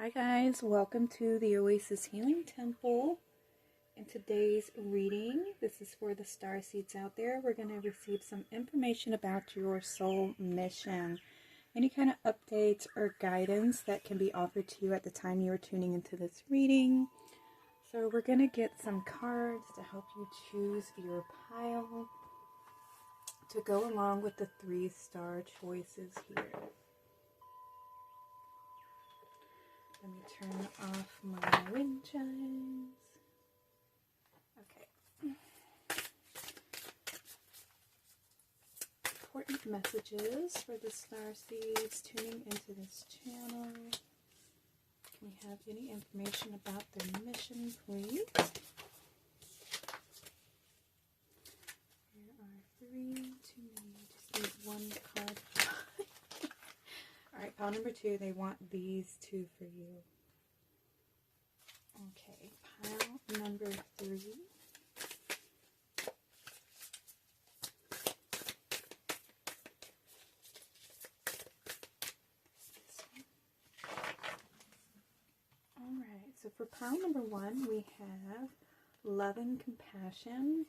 Hi guys, welcome to the Oasis Healing Temple. In today's reading, this is for the Starseeds out there. We're going to receive some information about your soul mission. Any kind of updates or guidance that can be offered to you at the time you are tuning into this reading. So we're going to get some cards to help you choose your pile to go along with the 3-star choices here. Let me turn off my wind chimes. Okay. Important messages for the Starseeds tuning into this channel. Can we have any information about their mission, please? There are 3 too many. Just need one card. Alright, pile number 2, they want these 2 for you. Okay, pile number 3. Alright, so for pile number 1, we have love and compassion,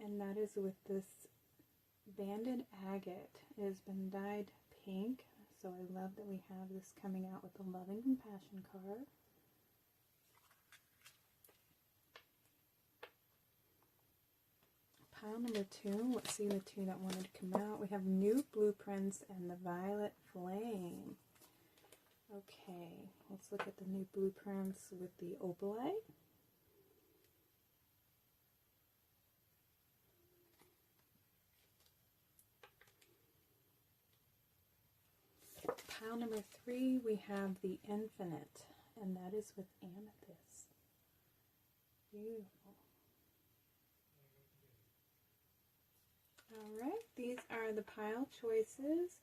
and that is with this banded agate. It has been dyed pink. So I love that we have this coming out with the love and compassion card. Pile number 2, let's see the 2 that wanted to come out. We have new blueprints and the violet flame. Okay, let's look at the new blueprints with the opalite. Pile number 3, we have the infinite, and that is with amethyst. Beautiful. Alright, these are the pile choices.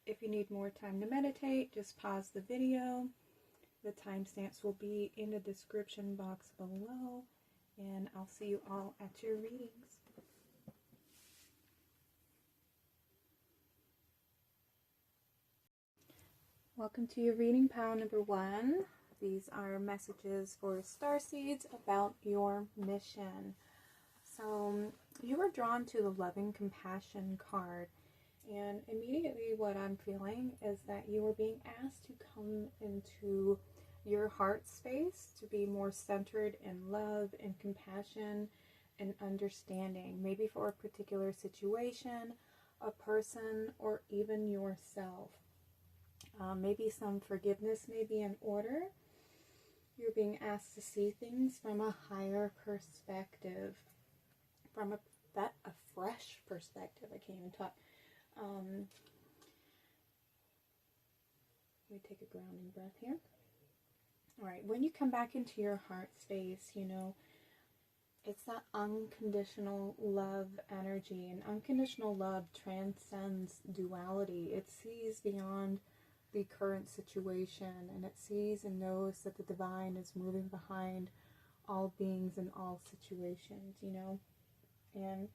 If you need more time to meditate, just pause the video. The timestamps will be in the description box below, and I'll see you all at your readings. Welcome to your reading, pile number 1. These are messages for Starseeds about your mission. So you were drawn to the loving compassion card, and immediately what I'm feeling is that you are being asked to come into your heart space to be more centered in love and compassion and understanding, maybe for a particular situation, a person, or even yourself. Maybe some forgiveness may be in order. You're being asked to see things from a higher perspective, from a fresh perspective. I can't even talk. Let me take a grounding breath here. All right, when you come back into your heart space, you know, it's that unconditional love energy, and unconditional love transcends duality. It sees beyond the current situation, and it sees and knows that the divine is moving behind all beings in all situations, you know. And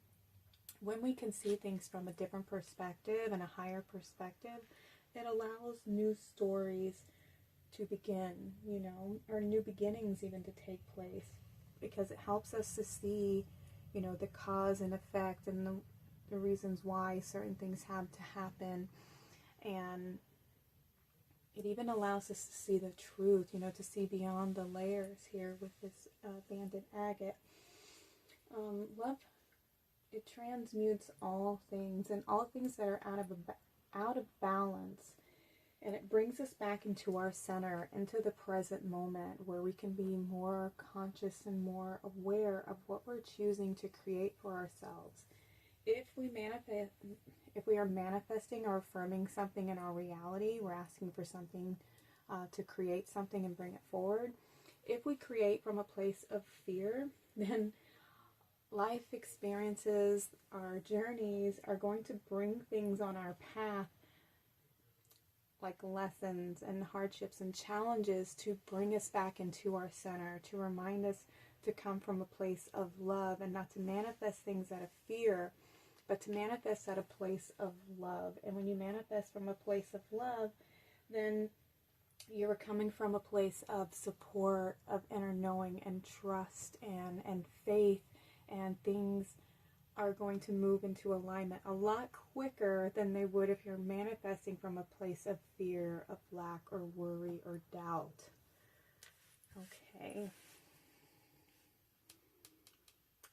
when we can see things from a different perspective and a higher perspective, it allows new stories to begin, you know, or new beginnings even to take place, because it helps us to see, you know, the cause and effect and the reasons why certain things have to happen. And it even allows us to see the truth, you know, to see beyond the layers here with this banded agate. Love, it transmutes all things, and all things that are out of balance, and it brings us back into our center, into the present moment, where we can be more conscious and more aware of what we're choosing to create for ourselves. If we are manifesting or affirming something in our reality, we're asking for something to create something and bring it forward. If we create from a place of fear, then life experiences, our journeys are going to bring things on our path, like lessons and hardships and challenges, to bring us back into our center, to remind us to come from a place of love and not to manifest things out of fear, but to manifest at a place of love. And when you manifest from a place of love, then you were coming from a place of support, of inner knowing and trust and faith, and things are going to move into alignment a lot quicker than they would if you're manifesting from a place of fear, of lack, or worry, or doubt. Okay.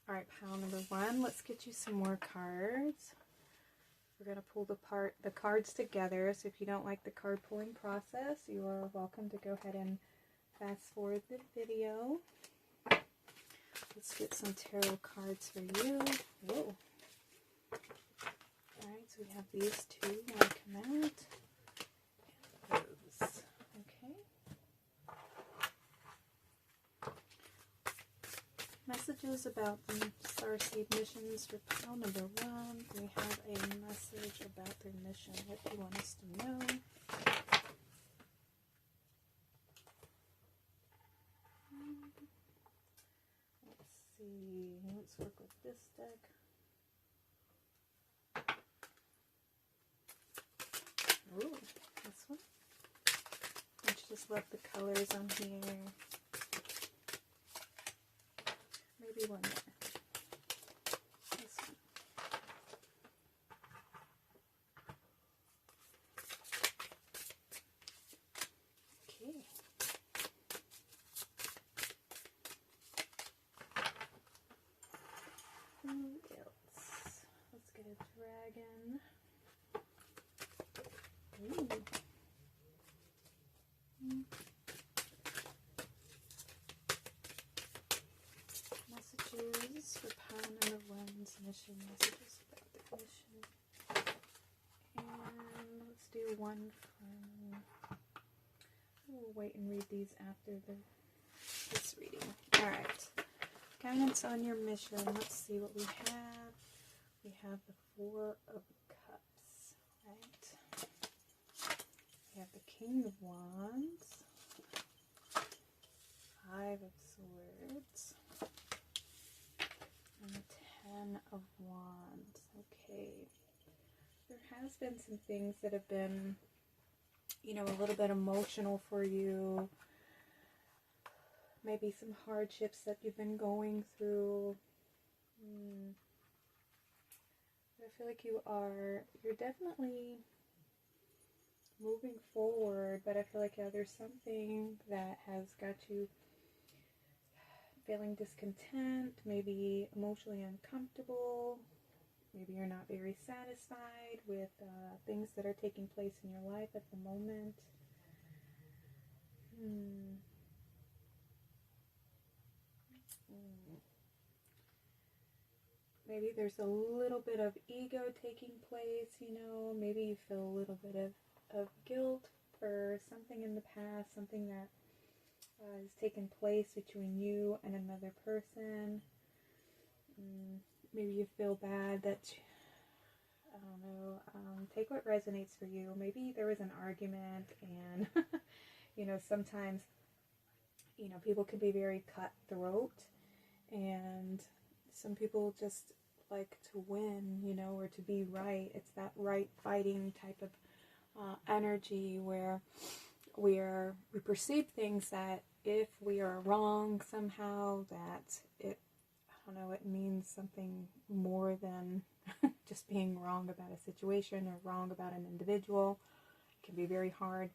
All right, pile number one. Let's get you some more cards. We're going to pull the cards together. So if you don't like the card pulling process, you are welcome to go ahead and fast forward the video. Let's get some tarot cards for you. Whoa. Alright, so we have these two want to come out. And those. Okay. Messages about the Starseed missions for pile number one. We have a message about their mission. What do you want us to know? Let's see. Let's work with this deck. Ooh, this one. Don't you just love the colors on here? Maybe one more. This one. Okay. Who else? Let's get a dragon. Ooh. Messages for pile number one's mission. Messages about the mission. And let's do one from... We'll wait and read these after this reading. Alright. Guidance on your mission. Let's see what we have. We have the Four of Cups. Right. We have the King of Wands. Five of Swords. And the Ten of Wands. Okay. There has been some things that have been, you know, a little bit emotional for you. Maybe some hardships that you've been going through. I feel like you're definitely moving forward, but I feel like there's something that has got you feeling discontent, maybe emotionally uncomfortable. Maybe you're not very satisfied with things that are taking place in your life at the moment. Maybe there's a little bit of ego taking place, you know. Maybe you feel a little bit of guilt for something in the past, something that has taken place between you and another person. Maybe you feel bad that, I don't know, take what resonates for you. Maybe there was an argument and, you know, sometimes, you know, people can be very cutthroat, and some people just like to win, you know, or to be right. It's that right fighting type of energy where we perceive things that if we are wrong somehow, that it means something more than just being wrong about a situation or wrong about an individual. It can be very hard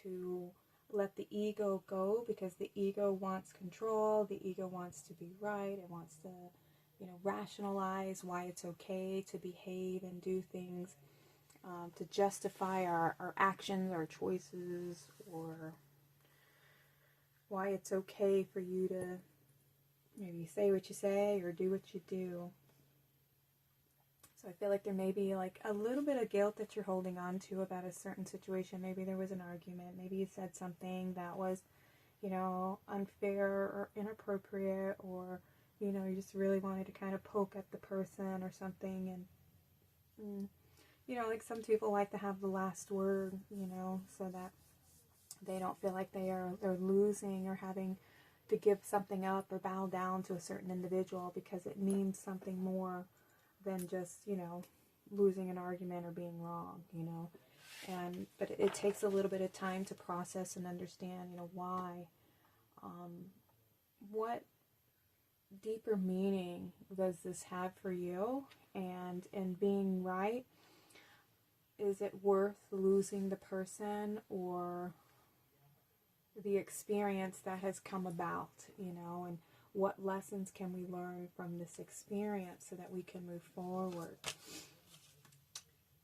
to let the ego go, because the ego wants control, the ego wants to be right, it wants to, you know, rationalize why it's okay to behave and do things, to justify our actions, our choices, or why it's okay for you to maybe say what you say or do what you do. So I feel like there may be like a little bit of guilt that you're holding on to about a certain situation. Maybe there was an argument. Maybe you said something that was, you know, unfair or inappropriate, or, you know, you just really wanted to kind of poke at the person or something. And, you know, like some people like to have the last word, you know, so that they don't feel like they're losing or having to give something up or bow down to a certain individual, because it means something more than just, you know, losing an argument or being wrong, you know. But it takes a little bit of time to process and understand, why. What deeper meaning does this have for you? And in being right, is it worth losing the person or the experience that has come about, and what lessons can we learn from this experience so that we can move forward?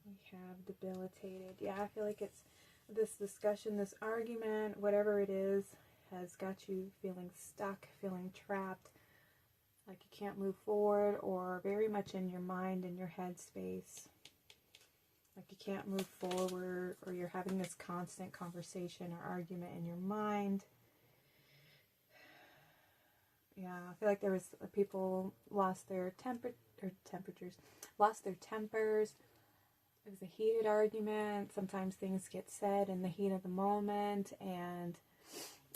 We have debilitated. Yeah, I feel like it's this discussion, this argument, whatever it is, has got you feeling stuck, feeling trapped, like you can't move forward, or very much in your mind, in your head space. Like you can't move forward, or you're having this constant conversation or argument in your mind. Yeah, I feel like there was people lost their lost their tempers. It was a heated argument. Sometimes things get said in the heat of the moment, and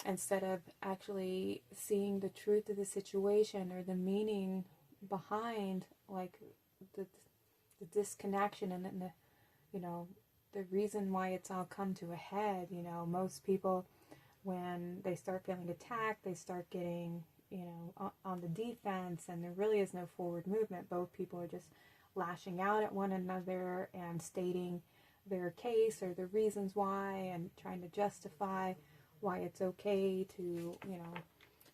instead of actually seeing the truth of the situation or the meaning behind, like the disconnection and the the reason why it's all come to a head. Most people, when they start feeling attacked, they start getting, on the defense, and there really is no forward movement. Both people are just lashing out at one another and stating their case or the reasons why, and trying to justify why it's okay to,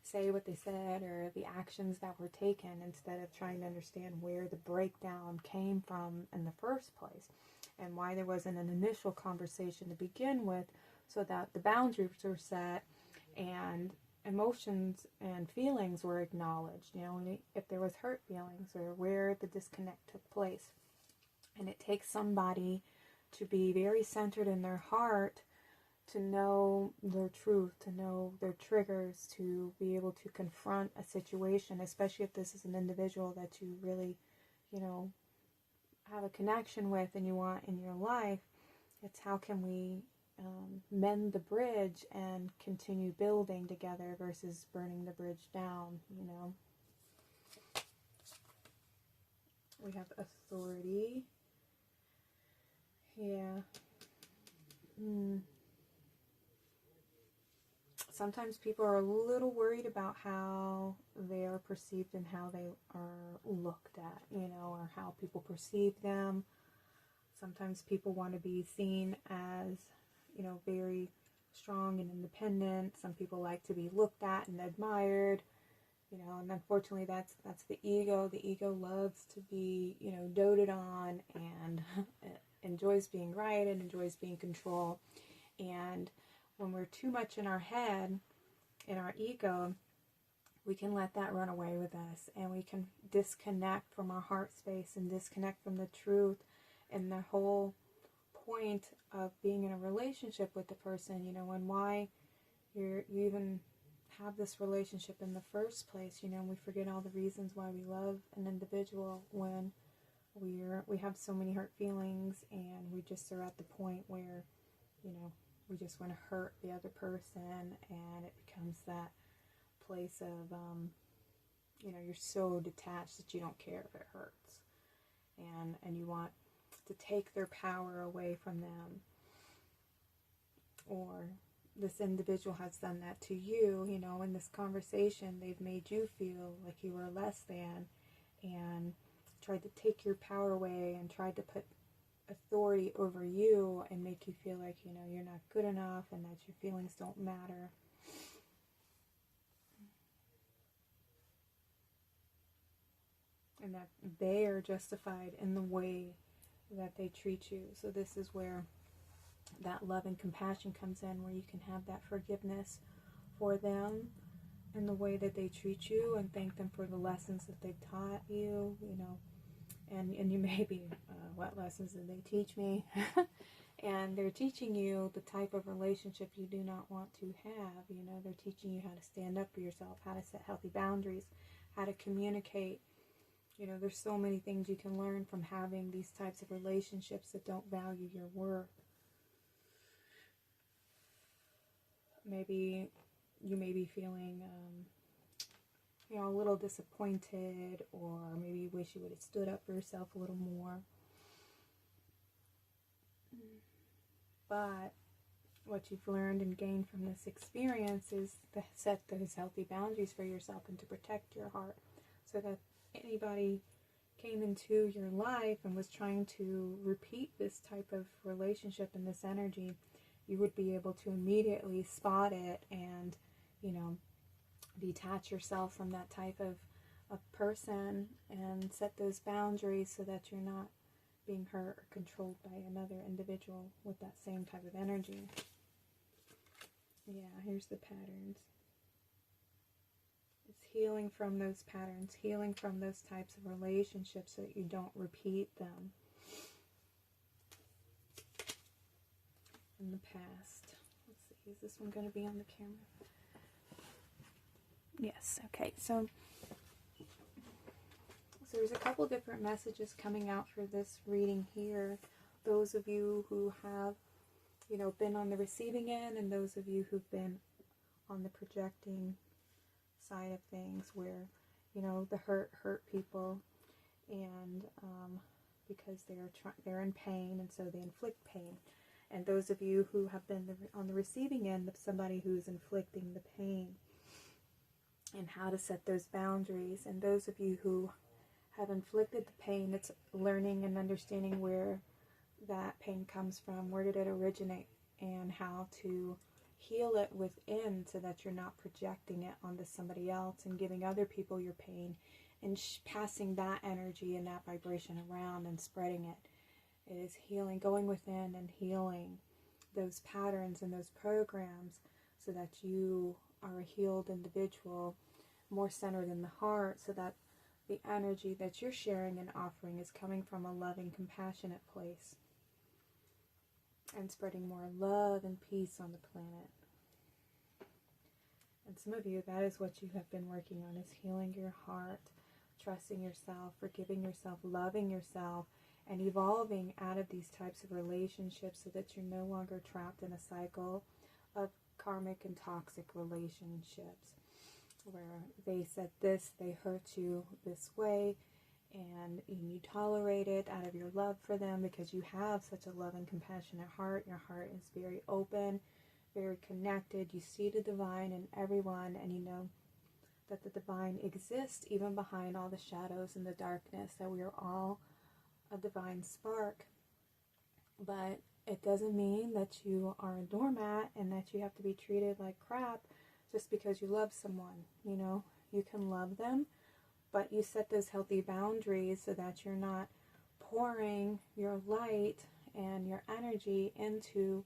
say what they said or the actions that were taken, instead of trying to understand where the breakdown came from in the first place, and why there wasn't an initial conversation to begin with, so that the boundaries were set and emotions and feelings were acknowledged, if there was hurt feelings or where the disconnect took place. And it takes somebody to be very centered in their heart to know their truth, to know their triggers, to be able to confront a situation, especially if this is an individual that you really, have a connection with and you want in your life. It's how can we mend the bridge and continue building together versus burning the bridge down, We have authority. Yeah. Sometimes people are a little worried about how they are perceived and how they are looked at, or how people perceive them. Sometimes people want to be seen as, very strong and independent. Some people like to be looked at and admired, and unfortunately that's the ego. The ego loves to be, doted on, and enjoys being right and enjoys being in control. And when we're too much in our head, in our ego, we can let that run away with us, and we can disconnect from our heart space and disconnect from the truth and the whole point of being in a relationship with the person, and why you even have this relationship in the first place. We forget all the reasons why we love an individual when we have so many hurt feelings, and we just are at the point where, we just want to hurt the other person, and it becomes that place of, you're so detached that you don't care if it hurts, and you want to take their power away from them. Or this individual has done that to you, in this conversation, they've made you feel like you were less than, and tried to take your power away, and tried to put authority over you and make you feel like, you're not good enough, and that your feelings don't matter. And that they are justified in the way that they treat you. So this is where that love and compassion comes in, where you can have that forgiveness for them in the way that they treat you, and thank them for the lessons that they've taught you, and you may be, what lessons did they teach me? And they're teaching you the type of relationship you do not want to have. They're teaching you how to stand up for yourself, how to set healthy boundaries, how to communicate. There's so many things you can learn from having these types of relationships that don't value your worth. Maybe you may be feeling, a little disappointed, or maybe you wish you would have stood up for yourself a little more. But what you've learned and gained from this experience is to set those healthy boundaries for yourself and to protect your heart, so that anybody came into your life and was trying to repeat this type of relationship and this energy, you would be able to immediately spot it and, you know, detach yourself from that type of person and set those boundaries so that you're not being hurt or controlled by another individual with that same type of energy. Yeah, here's the patterns. It's healing from those patterns, healing from those types of relationships so that you don't repeat them in the past. Let's see, is this one going to be on the camera? Yes, okay, so there's a couple different messages coming out for this reading here. Those of you who have, you know, been on the receiving end, and those of you who've been on the projecting side of things, where, you know, the hurt people, and because they're in pain, and so they inflict pain. And those of you who have been on the receiving end of somebody who's inflicting the pain, and how to set those boundaries. And those of you who have inflicted the pain, it's learning and understanding where that pain comes from, where did it originate, and how to heal it within so that you're not projecting it onto somebody else and giving other people your pain and passing that energy and that vibration around and spreading it. It is healing, going within and healing those patterns and those programs so that you are a healed individual, more centered in the heart, so that the energy that you're sharing and offering is coming from a loving, compassionate place and spreading more love and peace on the planet. And some of you, that is what you have been working on, is healing your heart, trusting yourself, forgiving yourself, loving yourself, and evolving out of these types of relationships so that you're no longer trapped in a cycle of karmic and toxic relationships where they said this, they hurt you this way, and you tolerate it out of your love for them because you have such a loving, compassionate heart. Your heart is very open, very connected. You see the divine in everyone, and you know that the divine exists even behind all the shadows and the darkness, that we are all a divine spark. But it doesn't mean that you are a doormat and that you have to be treated like crap just because you love someone. You know, you can love them, but you set those healthy boundaries so that you're not pouring your light and your energy into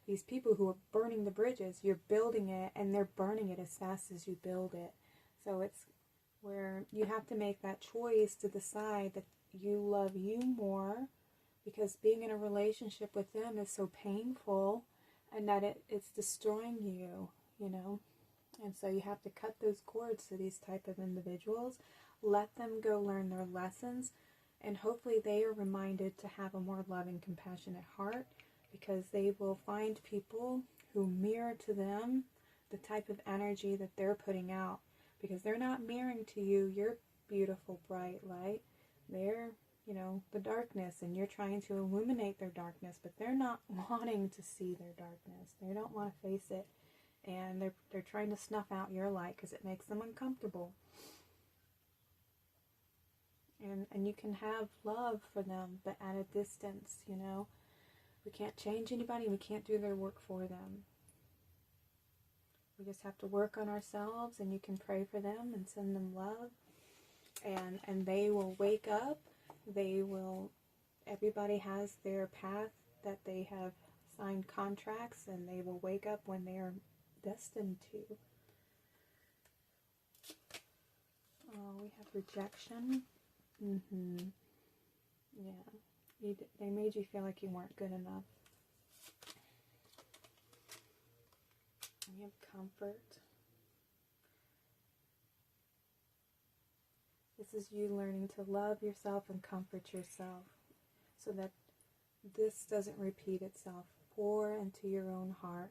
these people who are burning the bridges. You're building it, and they're burning it as fast as you build it. So it's where you have to make that choice to decide that you love you more, because being in a relationship with them is so painful, and that it's destroying you, you know. And so you have to cut those cords to these type of individuals, let them go learn their lessons, and hopefully they are reminded to have a more loving, compassionate heart, because they will find people who mirror to them the type of energy that they're putting out, because they're not mirroring to you your beautiful, bright light. They're, you know, the darkness, and you're trying to illuminate their darkness, but they're not wanting to see their darkness. They don't want to face it, and they're trying to snuff out your light because it makes them uncomfortable. And you can have love for them, but at a distance, you know. We can't change anybody. We can't do their work for them. We just have to work on ourselves, and you can pray for them and send them love. And they will wake up. They will, everybody has their path that they have signed contracts, and they will wake up when they are destined to. Oh, we have rejection. Yeah. They made you feel like you weren't good enough. And you have comfort. This is you learning to love yourself and comfort yourself so that this doesn't repeat itself. Pour into your own heart.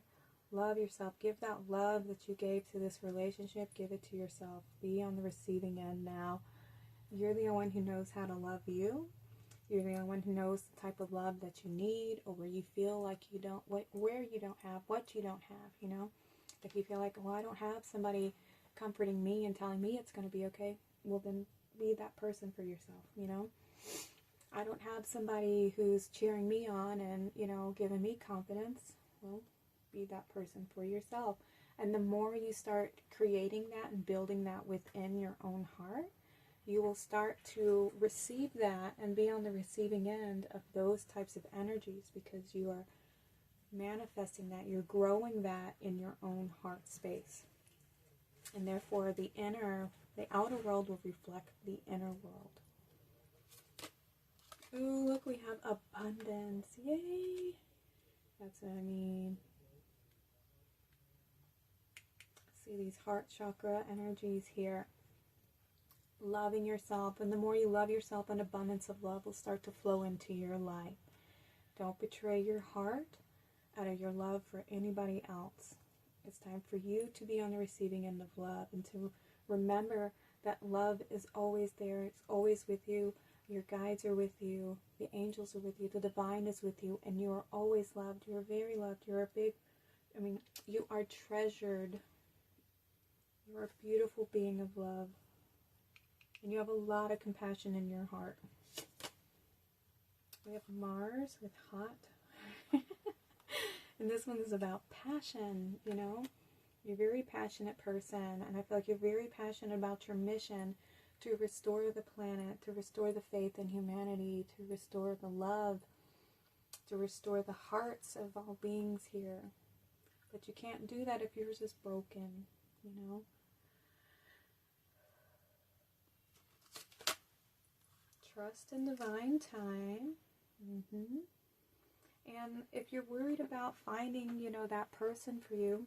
Love yourself. Give that love that you gave to this relationship. Give it to yourself. Be on the receiving end now. You're the one who knows how to love you. You're the only one who knows the type of love that you need, or where you feel like you don't, where you don't have, what you don't have, you know? If you feel like, well, I don't have somebody comforting me and telling me it's going to be okay, well, then be that person for yourself, you know? I don't have somebody who's cheering me on and, you know, giving me confidence. Well, be that person for yourself. And the more you start creating that and building that within your own heart, you will start to receive that and be on the receiving end of those types of energies, because you are manifesting that. You're growing that in your own heart space. And therefore, the outer world will reflect the inner world. Ooh, look, we have abundance. Yay! That's what I mean. See these heart chakra energies here. Loving yourself. And the more you love yourself, an abundance of love will start to flow into your life. Don't betray your heart out of your love for anybody else. It's time for you to be on the receiving end of love, and to remember that love is always there. It's always with you. Your guides are with you. The angels are with you. The divine is with you. And you are always loved. You are very loved. You're you are treasured. You are a beautiful being of love. And you have a lot of compassion in your heart. We have Mars with hot. And this one is about passion, you know. You're a very passionate person. And I feel like you're very passionate about your mission to restore the planet, to restore the faith in humanity, to restore the love, to restore the hearts of all beings here. But you can't do that if yours is broken, you know. Trust in divine time. And if you're worried about finding, you know, that person for you,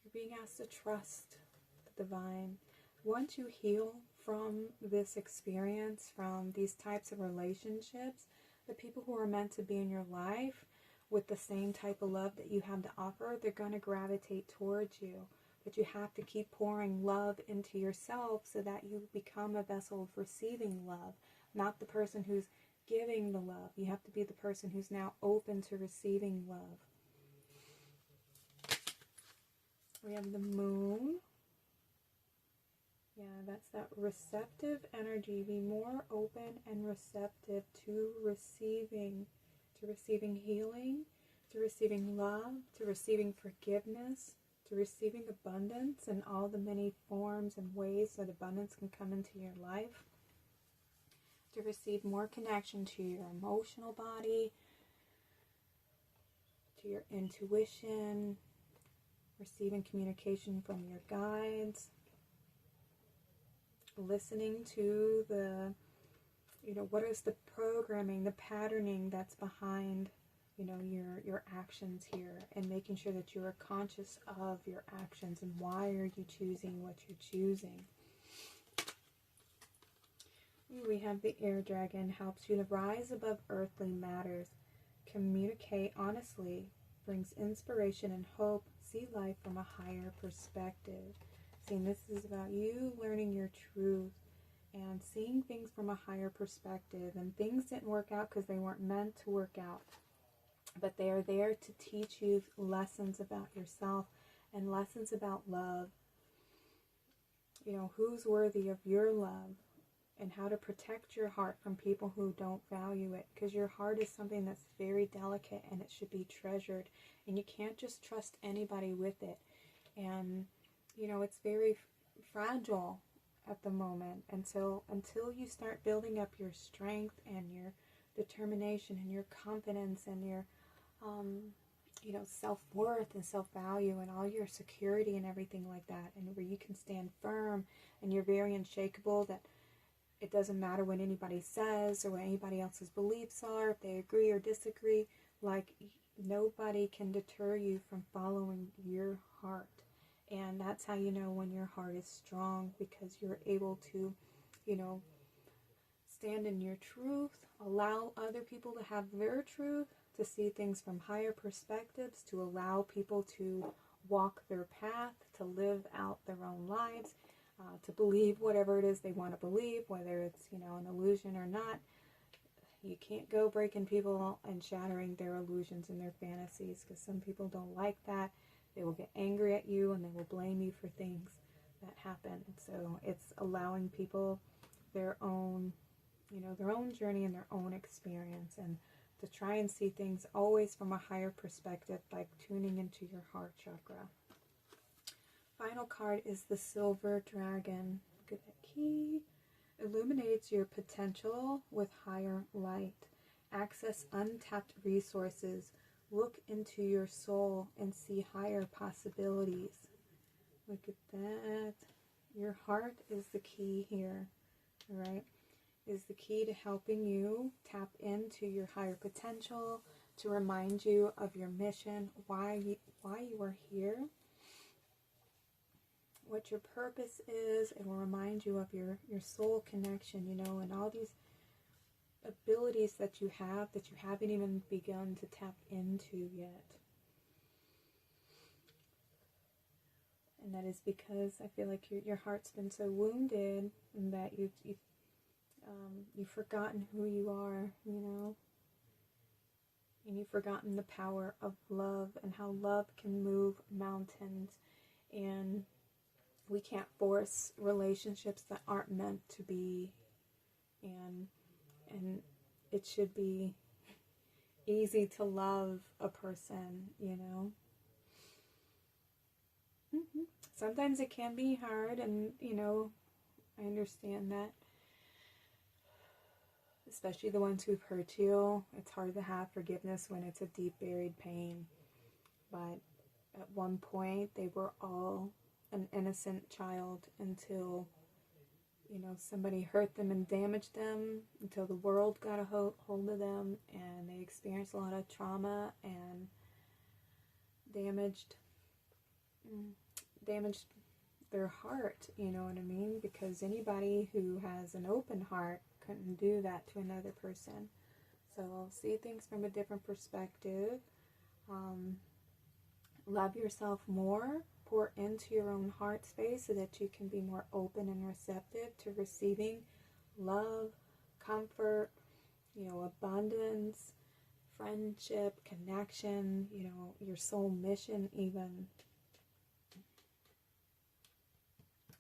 you're being asked to trust the divine. Once you heal from this experience, from these types of relationships, the people who are meant to be in your life with the same type of love that you have to offer, they're going to gravitate towards you. But you have to keep pouring love into yourself so that you become a vessel of receiving love, not the person who's giving the love. You have to be the person who's now open to receiving love. We have the moon. Yeah, that's that receptive energy. Be more open and receptive to receiving healing, to receiving love, to receiving forgiveness, to receiving abundance in all the many forms and ways that abundance can come into your life, to receive more connection to your emotional body, to your intuition, receiving communication from your guides, listening to the, you know, what is the programming, the patterning that's behind, you know, your actions here, and making sure that you are conscious of your actions and why are you choosing what you're choosing. We have the air dragon, helps you to rise above earthly matters, communicate honestly, brings inspiration and hope, see life from a higher perspective. Seeing this is about you learning your truth and seeing things from a higher perspective. And things didn't work out because they weren't meant to work out. But they are there to teach you lessons about yourself and lessons about love. You know, who's worthy of your love, and how to protect your heart from people who don't value it. Because your heart is something that's very delicate and it should be treasured. And you can't just trust anybody with it. And, you know, it's very fragile at the moment. And so until you start building up your strength and your determination and your confidence and your, you know, self-worth and self-value and all your security and everything like that, and where you can stand firm and you're very unshakable, that it doesn't matter what anybody says or what anybody else's beliefs are, if they agree or disagree, like nobody can deter you from following your heart. And that's how you know when your heart is strong, because you're able to, you know, stand in your truth, allow other people to have their truth, to see things from higher perspectives, to allow people to walk their path, to live out their own lives, to believe whatever it is they want to believe, whether it's, you know, an illusion or not. you can't go breaking people and shattering their illusions and their fantasies, because some people don't like that. They will get angry at you and they will blame you for things that happen. So it's allowing people their own, their own journey and their own experience, and to try and see things always from a higher perspective by tuning into your heart chakra. Final card is the Silver Dragon. Look at that key. Illuminates your potential with higher light. Access untapped resources. Look into your soul and see higher possibilities. Look at that. Your heart is the key here, all right? Is the key to helping you tap into your higher potential, to remind you of your mission, why you are here, what your purpose is. It will remind you of your soul connection, and all these abilities that you haven't even begun to tap into yet. And that is because I feel like your heart's been so wounded, and that you've forgotten who you are, and you've forgotten the power of love and how love can move mountains. And we can't force relationships that aren't meant to be, and it should be easy to love a person, Sometimes it can be hard, and I understand that. Especially the ones who've hurt you. It's hard to have forgiveness when it's a deep buried pain. But at one point, they were all an innocent child until, somebody hurt them and damaged them, until the world got a hold of them, and they experienced a lot of trauma and damaged their heart, you know what I mean? Because anybody who has an open heart couldn't do that to another person. So see things from a different perspective. Love yourself more. Pour into your own heart space so that you can be more open and receptive to receiving love, comfort, abundance, friendship, connection, your soul mission even.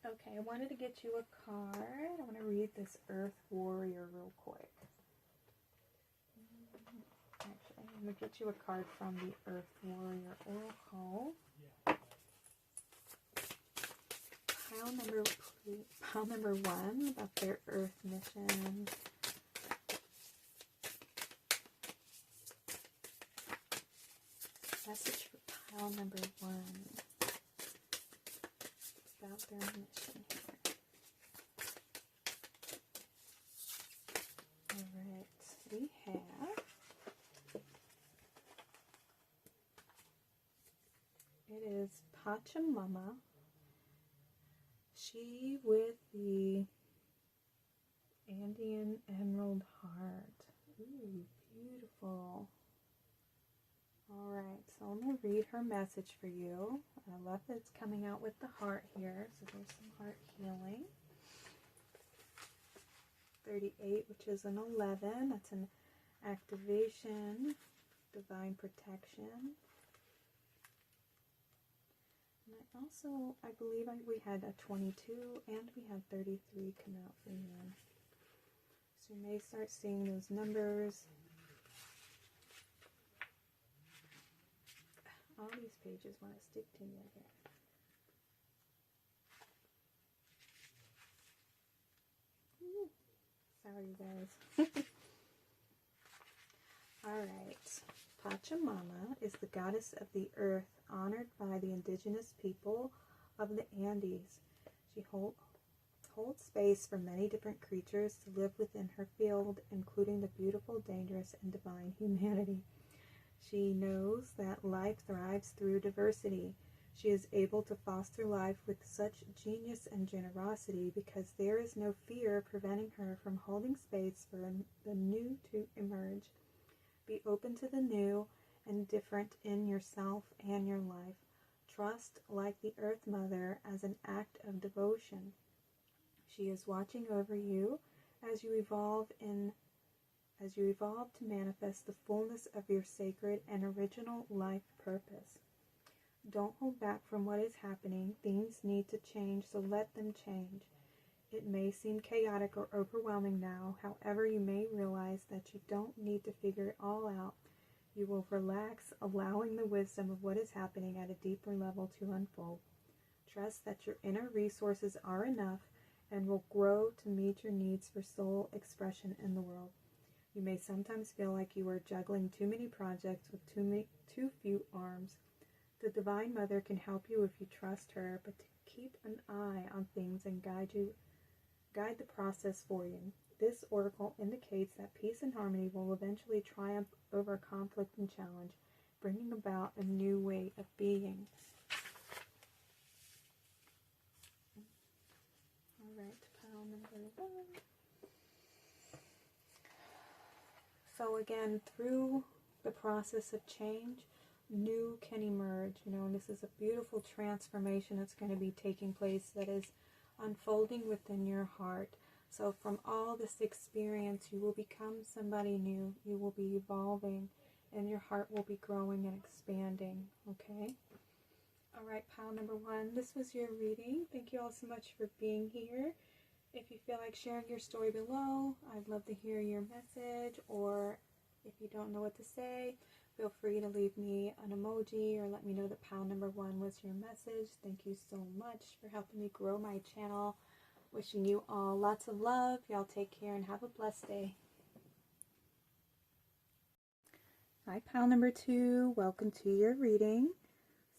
Okay, I wanted to get you a card. I want to read this Earth Warrior real quick. Actually, I'm going to get you a card from the Earth Warrior Oracle. Pile number 1, about their Earth mission. Message for pile number 1. About their mission here. Alright, we have, it is Pachamama. She with the Andean Emerald Heart. Ooh, beautiful. Alright, so I'm going to read her message for you. I love that it's coming out with the heart here, so there's some heart healing. 38, which is an 11. That's an activation, divine protection. And I believe we had a 22 and we had 33 come out for you. So you may start seeing those numbers. All these pages want to stick together. Sorry, you guys. Alright. Pachamama is the goddess of the earth, honored by the indigenous people of the Andes. She holds space for many different creatures to live within her field, including the beautiful, dangerous, and divine humanity. She knows that life thrives through diversity. She is able to foster life with such genius and generosity because there is no fear preventing her from holding space for the new to emerge. Be open to the new and different in yourself and your life. Trust, like the Earth Mother, as an act of devotion. She is watching over you as you evolve in as you evolve to manifest the fullness of your sacred and original life purpose. Don't hold back from what is happening. Things need to change, so let them change. It may seem chaotic or overwhelming now. However, you may realize that you don't need to figure it all out. You will relax, allowing the wisdom of what is happening at a deeper level to unfold. Trust that your inner resources are enough and will grow to meet your needs for soul expression in the world. You may sometimes feel like you are juggling too many projects with too few arms. The Divine Mother can help you if you trust her, but to keep an eye on things and guide the process for you. This oracle indicates that peace and harmony will eventually triumph over conflict and challenge, bringing about a new way of being. All right, pile number 1. So again, through the process of change, new can emerge, and this is a beautiful transformation that's going to be taking place that is unfolding within your heart. So from all this experience, you will become somebody new. You will be evolving, and your heart will be growing and expanding, okay? All right, pile number 1, this was your reading. Thank you all so much for being here. If you feel like sharing your story below, I'd love to hear your message, or if you don't know what to say, feel free to leave me an emoji or let me know that pile number 1 was your message. Thank you so much for helping me grow my channel. Wishing you all lots of love. Y'all take care and have a blessed day. Hi, pile number 2. Welcome to your reading.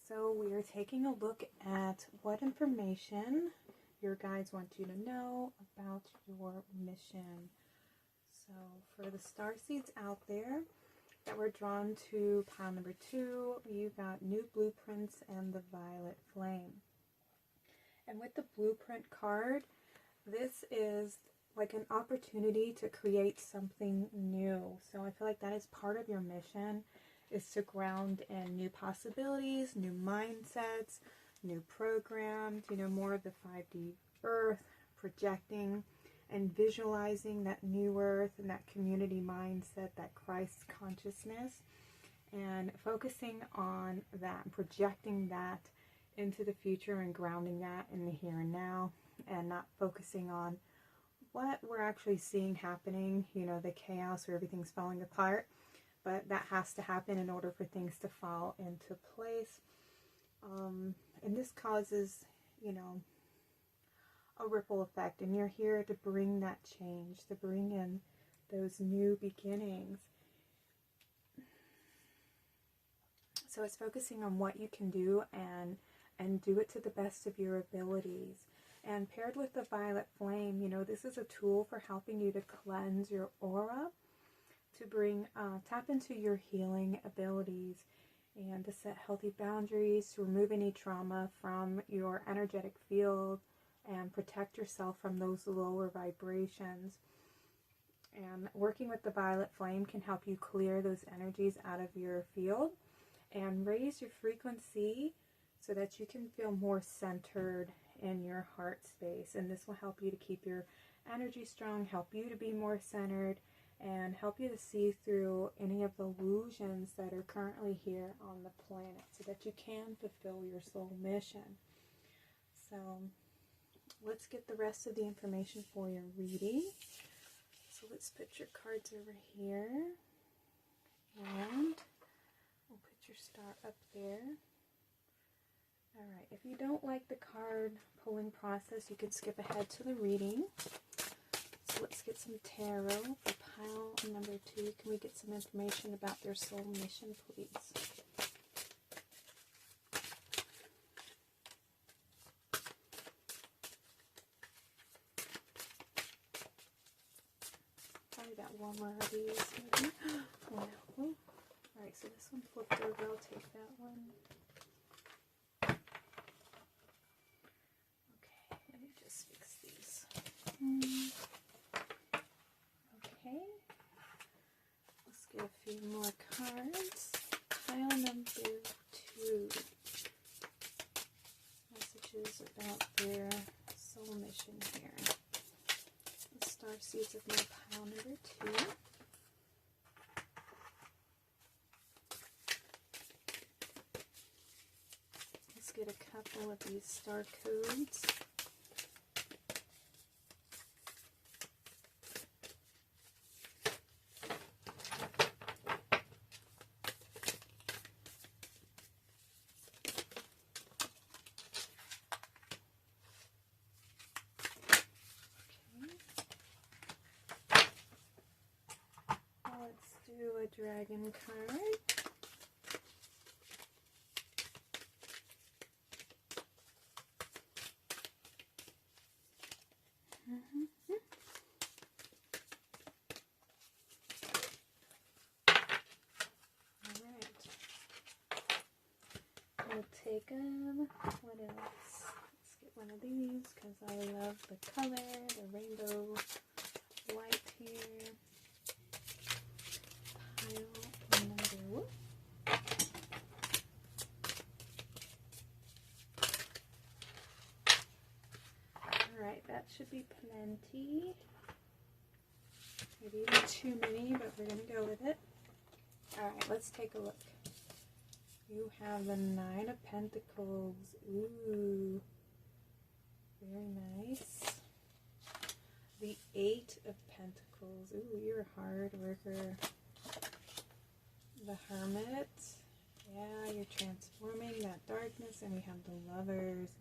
So we are taking a look at what information your guides want you to know about your mission. So for the Starseeds out there that were drawn to pile number 2, you got New Blueprints and the Violet Flame. And with the blueprint card, this is like an opportunity to create something new. So I feel like that is part of your mission, is to ground in new possibilities, new mindsets, new programs, more of the 5D earth, projecting and visualizing that new earth and that community mindset, that Christ consciousness, and focusing on that, projecting that into the future and grounding that in the here and now, and not focusing on what we're actually seeing happening, the chaos where everything's falling apart. But that has to happen in order for things to fall into place. And this causes, a ripple effect. And you're here to bring that change, to bring in those new beginnings. So it's focusing on what you can do and do it to the best of your abilities. And paired with the Violet Flame, this is a tool for helping you to cleanse your aura, to bring, tap into your healing abilities, and to set healthy boundaries, to remove any trauma from your energetic field, and protect yourself from those lower vibrations. And working with the Violet Flame can help you clear those energies out of your field and raise your frequency so that you can feel more centered in your heart space. And this will help you to keep your energy strong, help you to be more centered, and help you to see through any of the illusions that are currently here on the planet so that you can fulfill your soul mission. So let's get the rest of the information for your reading. So let's put your cards over here, and we'll put your star up there. Alright, if you don't like the card pulling process, you can skip ahead to the reading. So let's get some tarot for pile number 2. Can we get some information about their soul mission, please? Probably got one more of these, maybe. Wow. Alright, so this one flipped over. I'll take that one. Okay, let's get a few more cards. Pile number 2. Messages about their soul mission here. The Starseeds of my pile number 2. get a couple of these star codes. Let's do a dragon card. We'll take them. What else? Let's get one of these because I love the color, the rainbow white here. Pile number one. Alright, that should be plenty. Maybe even too many, but we're going to go with it. Alright, let's take a look. You have the Nine of Pentacles. Ooh, very nice. The Eight of Pentacles. Ooh, you're a hard worker. The Hermit. Yeah, you're transforming that darkness. And we have the Lovers.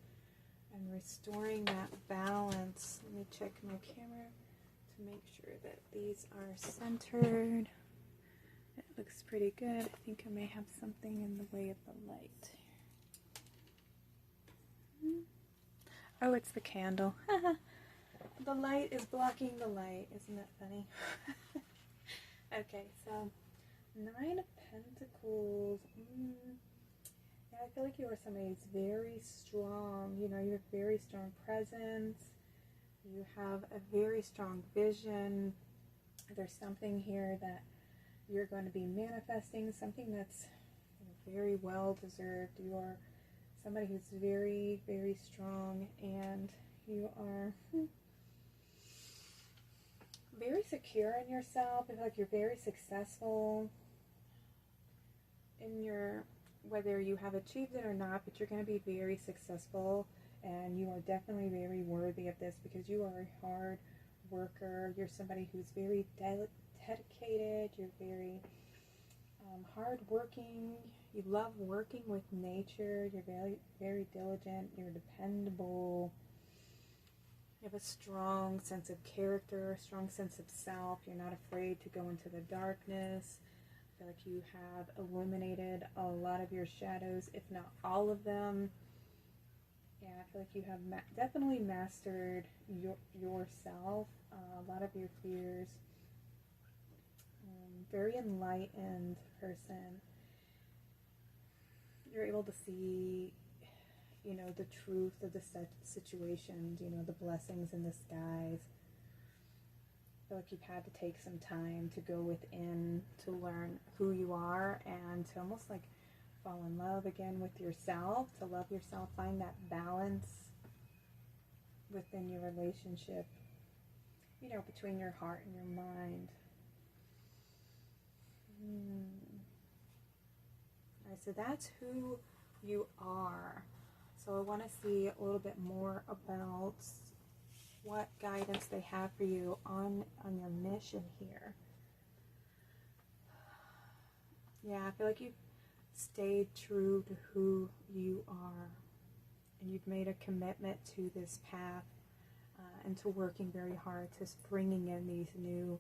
And restoring that balance. Let me check my camera to make sure that these are centered. It looks pretty good. I think I may have something in the way of the light. Oh, it's the candle. The light is blocking the light. Isn't that funny? Okay, so Nine of Pentacles. Yeah, I feel like you are somebody who's very strong. You know, you have very strong presence. You have a very strong vision. There's something here that you're going to be manifesting, something that's very well deserved. You are somebody who's very, very strong, and you are very secure in yourself. I feel like you're very successful in your, whether you have achieved it or not, but you're going to be very successful, and you are definitely very worthy of this because you are a hard worker. You're somebody who's very dedicated. You're very hard-working. You love working with nature. You're very, very diligent. You're dependable. You have a strong sense of character, a strong sense of self. You're not afraid to go into the darkness. I feel like you have illuminated a lot of your shadows, if not all of them. Yeah, I feel like you have definitely mastered yourself, a lot of your fears. Very enlightened person. You're able to see, you know, the truth of the situations, you know, the blessings in disguise. I feel like you've had to take some time to go within to learn who you are and to almost like fall in love again with yourself, to love yourself, find that balance within your relationship, you know, between your heart and your mind. Alright, so that's who you are. So I want to see a little bit more about what guidance they have for you on your mission here. Yeah, I feel like you've stayed true to who you are, and you've made a commitment to this path and to working very hard, to bringing in these new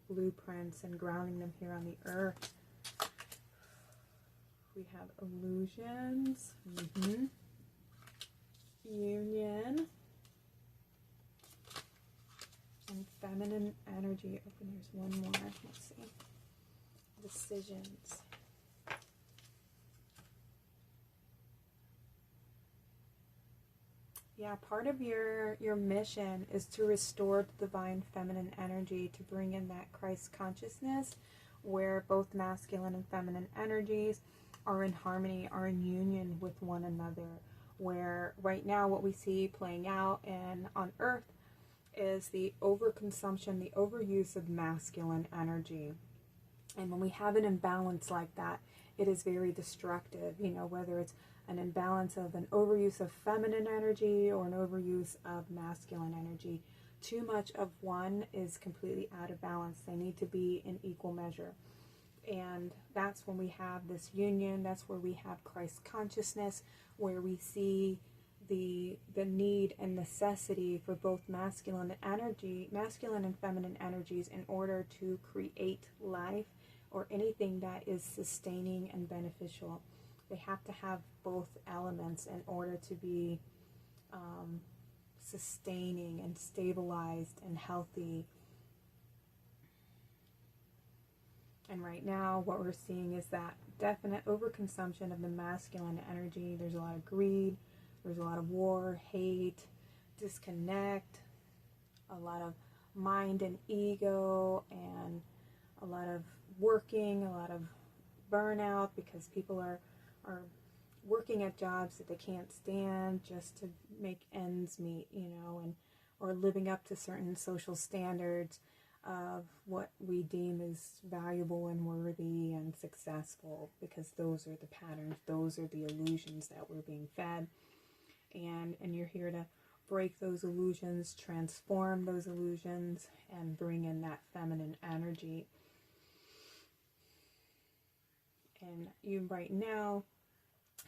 blueprints and grounding them here on the earth. We have illusions, union, and feminine energy. Oh, there's one more. Let's see. Decisions. Yeah, part of your mission is to restore the divine feminine energy, to bring in that Christ consciousness where both masculine and feminine energies are in harmony, are in union with one another. Where right now what we see playing out on Earth is the overconsumption, the overuse of masculine energy. And when we have an imbalance like that, it is very destructive, you know, whether it's an imbalance of an overuse of feminine energy or an overuse of masculine energy. Too much of one is completely out of balance. They need to be in equal measure. And that's when we have this union. That's where we have Christ consciousness, where we see the need and necessity for both masculine and feminine energies in order to create life or anything that is sustaining and beneficial. They have to have both elements in order to be sustaining and stabilized and healthy. And right now what we're seeing is that definite overconsumption of the masculine energy. There's a lot of greed, there's a lot of war, hate, disconnect, a lot of mind and ego, and a lot of working, a lot of burnout because people are working at jobs that they can't stand just to make ends meet, you know, and or living up to certain social standards of what we deem as valuable and worthy and successful, because those are the patterns, those are the illusions that we're being fed. And you're here to break those illusions, transform those illusions, and bring in that feminine energy. And you right now,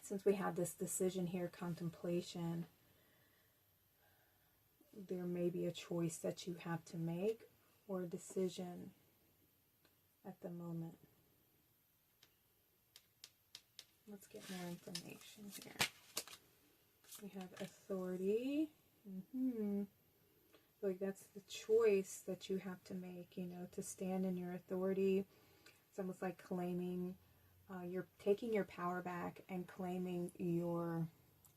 since we have this decision here, contemplation, there may be a choice that you have to make or a decision at the moment. Let's get more information here. We have authority. Like that's the choice that you have to make, you know, to stand in your authority. It's almost like claiming, you're taking your power back and claiming your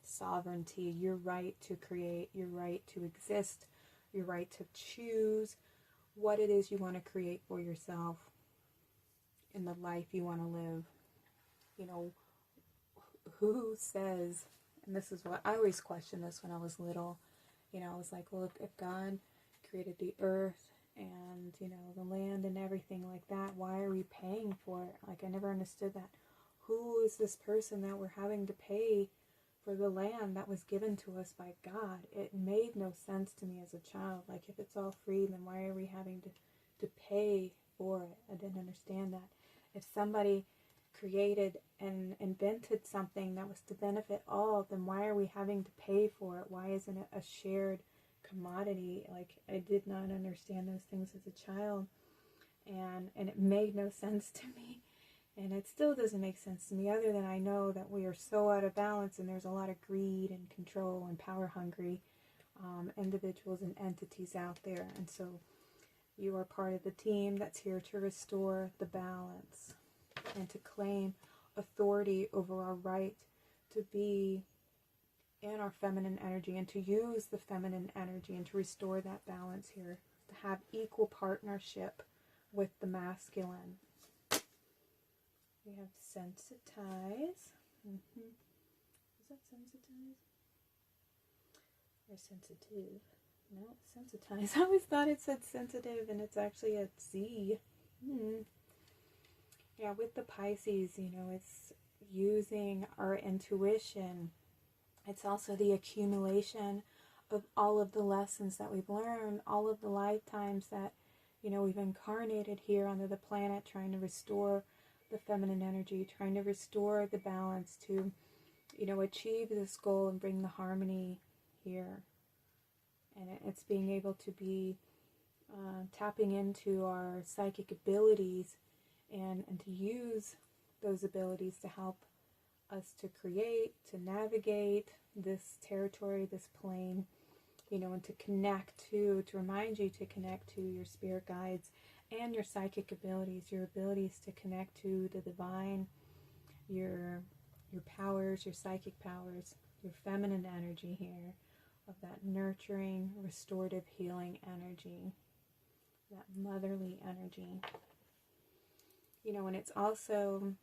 sovereignty, your right to create, your right to exist, your right to choose what it is you want to create for yourself in the life you want to live. You know, who says, and this is what I always questioned this when I was little, you know, I was like, well, if God created the earth and, you know, the land and everything like that, why are we paying for it? Like, I never understood that. Who is this person that we're having to pay for the land that was given to us by God? It made no sense to me as a child. Like, if it's all free, then why are we having to pay for it? I didn't understand that. If somebody created and invented something that was to benefit all, then why are we having to pay for it? Why isn't it a shared commodity? Like, I did not understand those things as a child, and it made no sense to me, and it still doesn't make sense to me, other than I know that we are so out of balance, and there's a lot of greed and control and power hungry individuals and entities out there. And so you are part of the team that's here to restore the balance and to claim authority over our right to be in our feminine energy and to use the feminine energy and to restore that balance here, to have equal partnership with the masculine. We have sensitize. Is that sensitize? Or sensitive? No, sensitize. I always thought it said sensitive, and it's actually a Z. Yeah, with the Pisces, you know, it's using our intuition. It's also the accumulation of all of the lessons that we've learned, all of the lifetimes that, you know, we've incarnated here onto the planet, trying to restore the feminine energy, trying to restore the balance to, you know, achieve this goal and bring the harmony here. And it's being able to be tapping into our psychic abilities and to use those abilities to help us to create, to navigate this territory, this plane, you know, and to connect to remind you to connect to your spirit guides and your psychic abilities, your abilities to connect to the divine, your powers, your psychic powers, your feminine energy here, of that nurturing, restorative, healing energy, that motherly energy. You know, and it's also,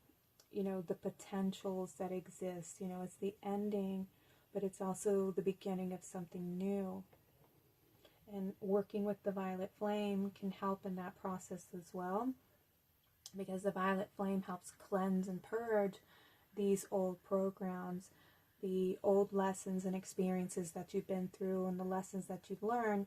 you know, the potentials that exist. You know, it's the ending, but it's also the beginning of something new. And working with the violet flame can help in that process as well. because the violet flame helps cleanse and purge these old programs, the old lessons and experiences that you've been through and the lessons that you've learned.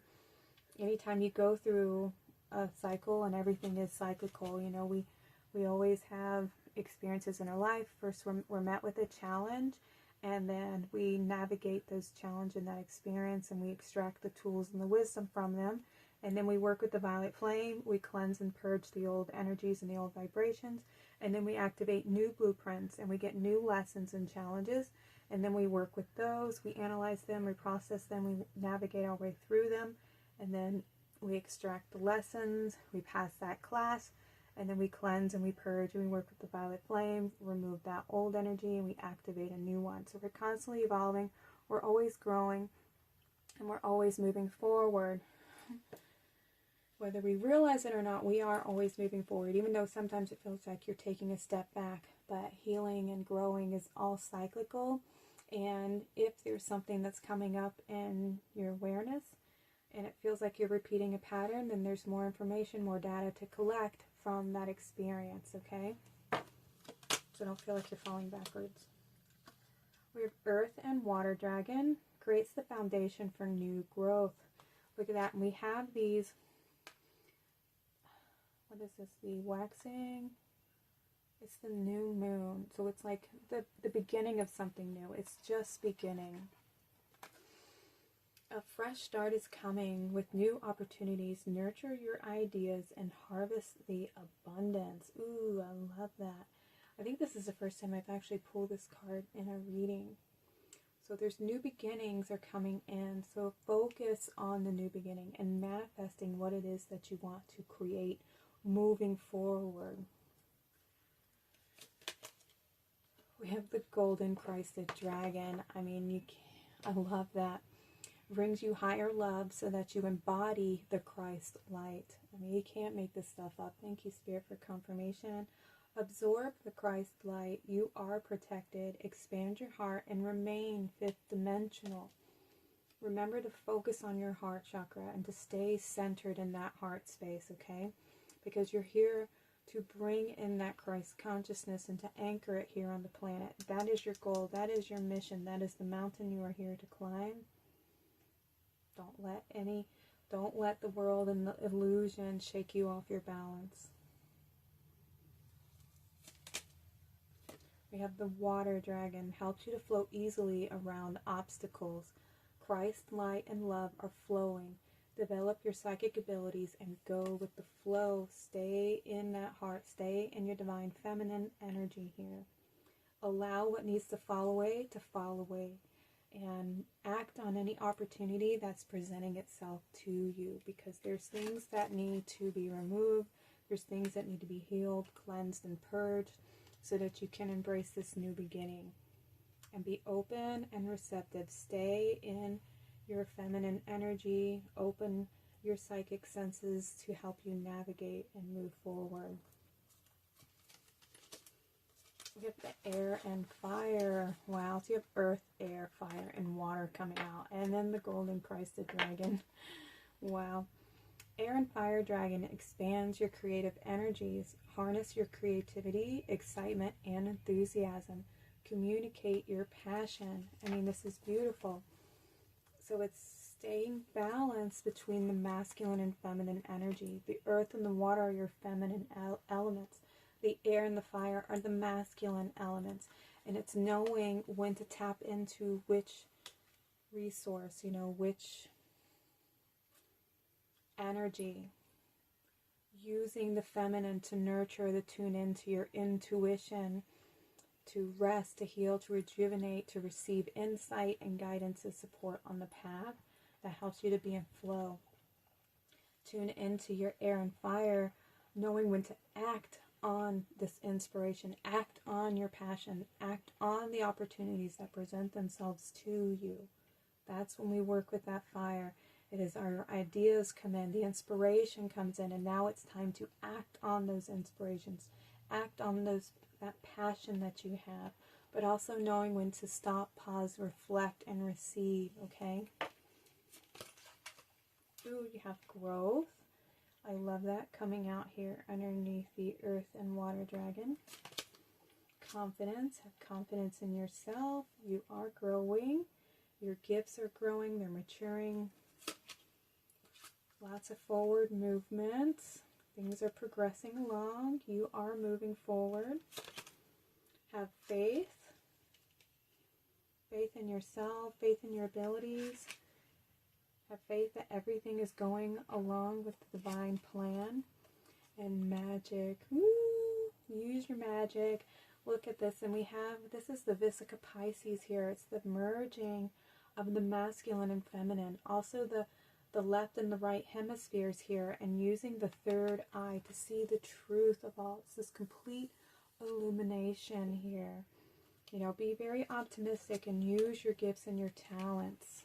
Anytime you go through a cycle, and everything is cyclical, you know, we always have experiences in our life. First we're met with a challenge, and then we navigate those challenges and that experience, and we extract the tools and the wisdom from them. And then we work with the violet flame, we cleanse and purge the old energies and the old vibrations, and then we activate new blueprints, and we get new lessons and challenges, and then we work with those, we analyze them, we process them, we navigate our way through them, and then we extract the lessons, we pass that class, and then we cleanse and we purge, and we work with the violet flame, remove that old energy, and we activate a new one. So we're constantly evolving, we're always growing, and we're always moving forward. Whether we realize it or not, we are always moving forward, even though sometimes it feels like you're taking a step back. But healing and growing is all cyclical. And if there's something that's coming up in your awareness, and it feels like you're repeating a pattern, then there's more information, more data to collect from that experience, okay? So don't feel like you're falling backwards. We have Earth and Water Dragon, creates the foundation for new growth. Look at that. And we have these, what is this, the waxing? It's the new moon. So it's like the beginning of something new. It's just beginning. A fresh start is coming with new opportunities. Nurture your ideas and harvest the abundance. Ooh, I love that. I think this is the first time I've actually pulled this card in a reading. So there's new beginnings are coming in. So focus on the new beginning and manifesting what it is that you want to create moving forward. We have the golden Christed dragon. I mean, I love that. Brings you higher love so that you embody the Christ light. I mean, you can't make this stuff up. Thank you, Spirit, for confirmation. Absorb the Christ light. You are protected. Expand your heart and remain fifth dimensional. Remember to focus on your heart chakra and to stay centered in that heart space, okay? Because you're here to bring in that Christ consciousness and to anchor it here on the planet. That is your goal. That is your mission. That is the mountain you are here to climb. Don't let the world and the illusion shake you off your balance. We have the water dragon, helps you to flow easily around obstacles. Christ, light, and love are flowing. Develop your psychic abilities and go with the flow. Stay in that heart. Stay in your divine feminine energy here. Allow what needs to fall away, and act on any opportunity that's presenting itself to you, because there's things that need to be removed, there's things that need to be healed, cleansed, and purged so that you can embrace this new beginning and be open and receptive. Stay in your feminine energy, open your psychic senses to help you navigate and move forward. We have the air and fire. Wow, so you have earth, air, fire, and water coming out. And then the golden Christed dragon. Wow. Air and fire dragon expands your creative energies. Harness your creativity, excitement, and enthusiasm. Communicate your passion. I mean, this is beautiful. So it's staying balanced between the masculine and feminine energy. The earth and the water are your feminine elements. The air and the fire are the masculine elements. And it's knowing when to tap into which resource, you know, which energy. Using the feminine to nurture, to tune into your intuition, to rest, to heal, to rejuvenate, to receive insight and guidance and support on the path that helps you to be in flow. Tune into your air and fire, knowing when to act on this inspiration, act on your passion, act on the opportunities that present themselves to you. That's when we work with that fire. It is our ideas come in, the inspiration comes in, and now it's time to act on those inspirations, act on that passion that you have, but also knowing when to stop, pause, reflect, and receive, okay? Ooh, you have growth. I love that coming out here underneath the Earth and Water Dragon. Confidence. Have confidence in yourself. You are growing. Your gifts are growing. They're maturing. Lots of forward movement. Things are progressing along. You are moving forward. Have faith. Faith in yourself. Faith in your abilities. Have faith that everything is going along with the divine plan. And magic. Woo! Use your magic. Look at this. And we have, this is the Vesica Pisces here. It's the merging of the masculine and feminine. Also the left and the right hemispheres here. And using the third eye to see the truth of all. It's this complete illumination here. You know, be very optimistic and use your gifts and your talents.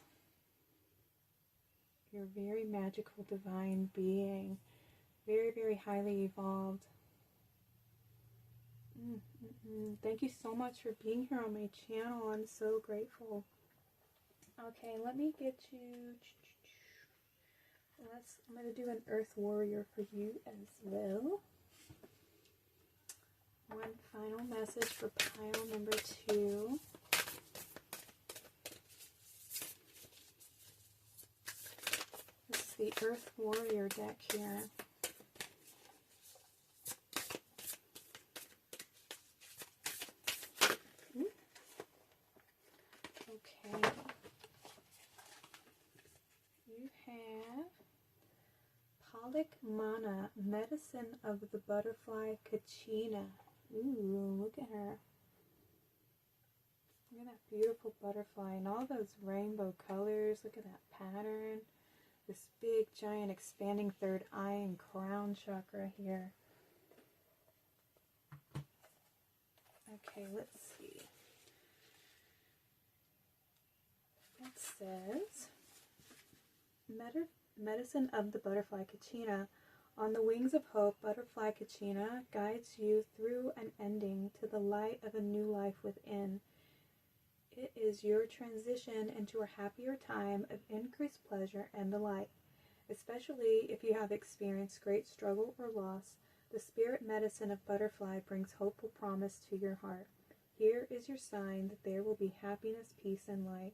You're a very magical, divine being. Very, very highly evolved. Thank you so much for being here on my channel. I'm so grateful. Okay, let me get you... I'm going to do an Earth Warrior for you as well. One final message for pile number 2. This is the Earth Warrior deck here. Okay. You have Mana, Medicine of the Butterfly Kachina. Ooh, look at her. Look at that beautiful butterfly and all those rainbow colors. Look at that pattern. This big, giant, expanding third eye and crown chakra here. Okay, let's see. It says, Medicine of the Butterfly Kachina. On the wings of hope, Butterfly Kachina guides you through an ending to the light of a new life within. It is your transition into a happier time of increased pleasure and delight. Especially if you have experienced great struggle or loss, the spirit medicine of Butterfly brings hopeful promise to your heart. Here is your sign that there will be happiness, peace, and light.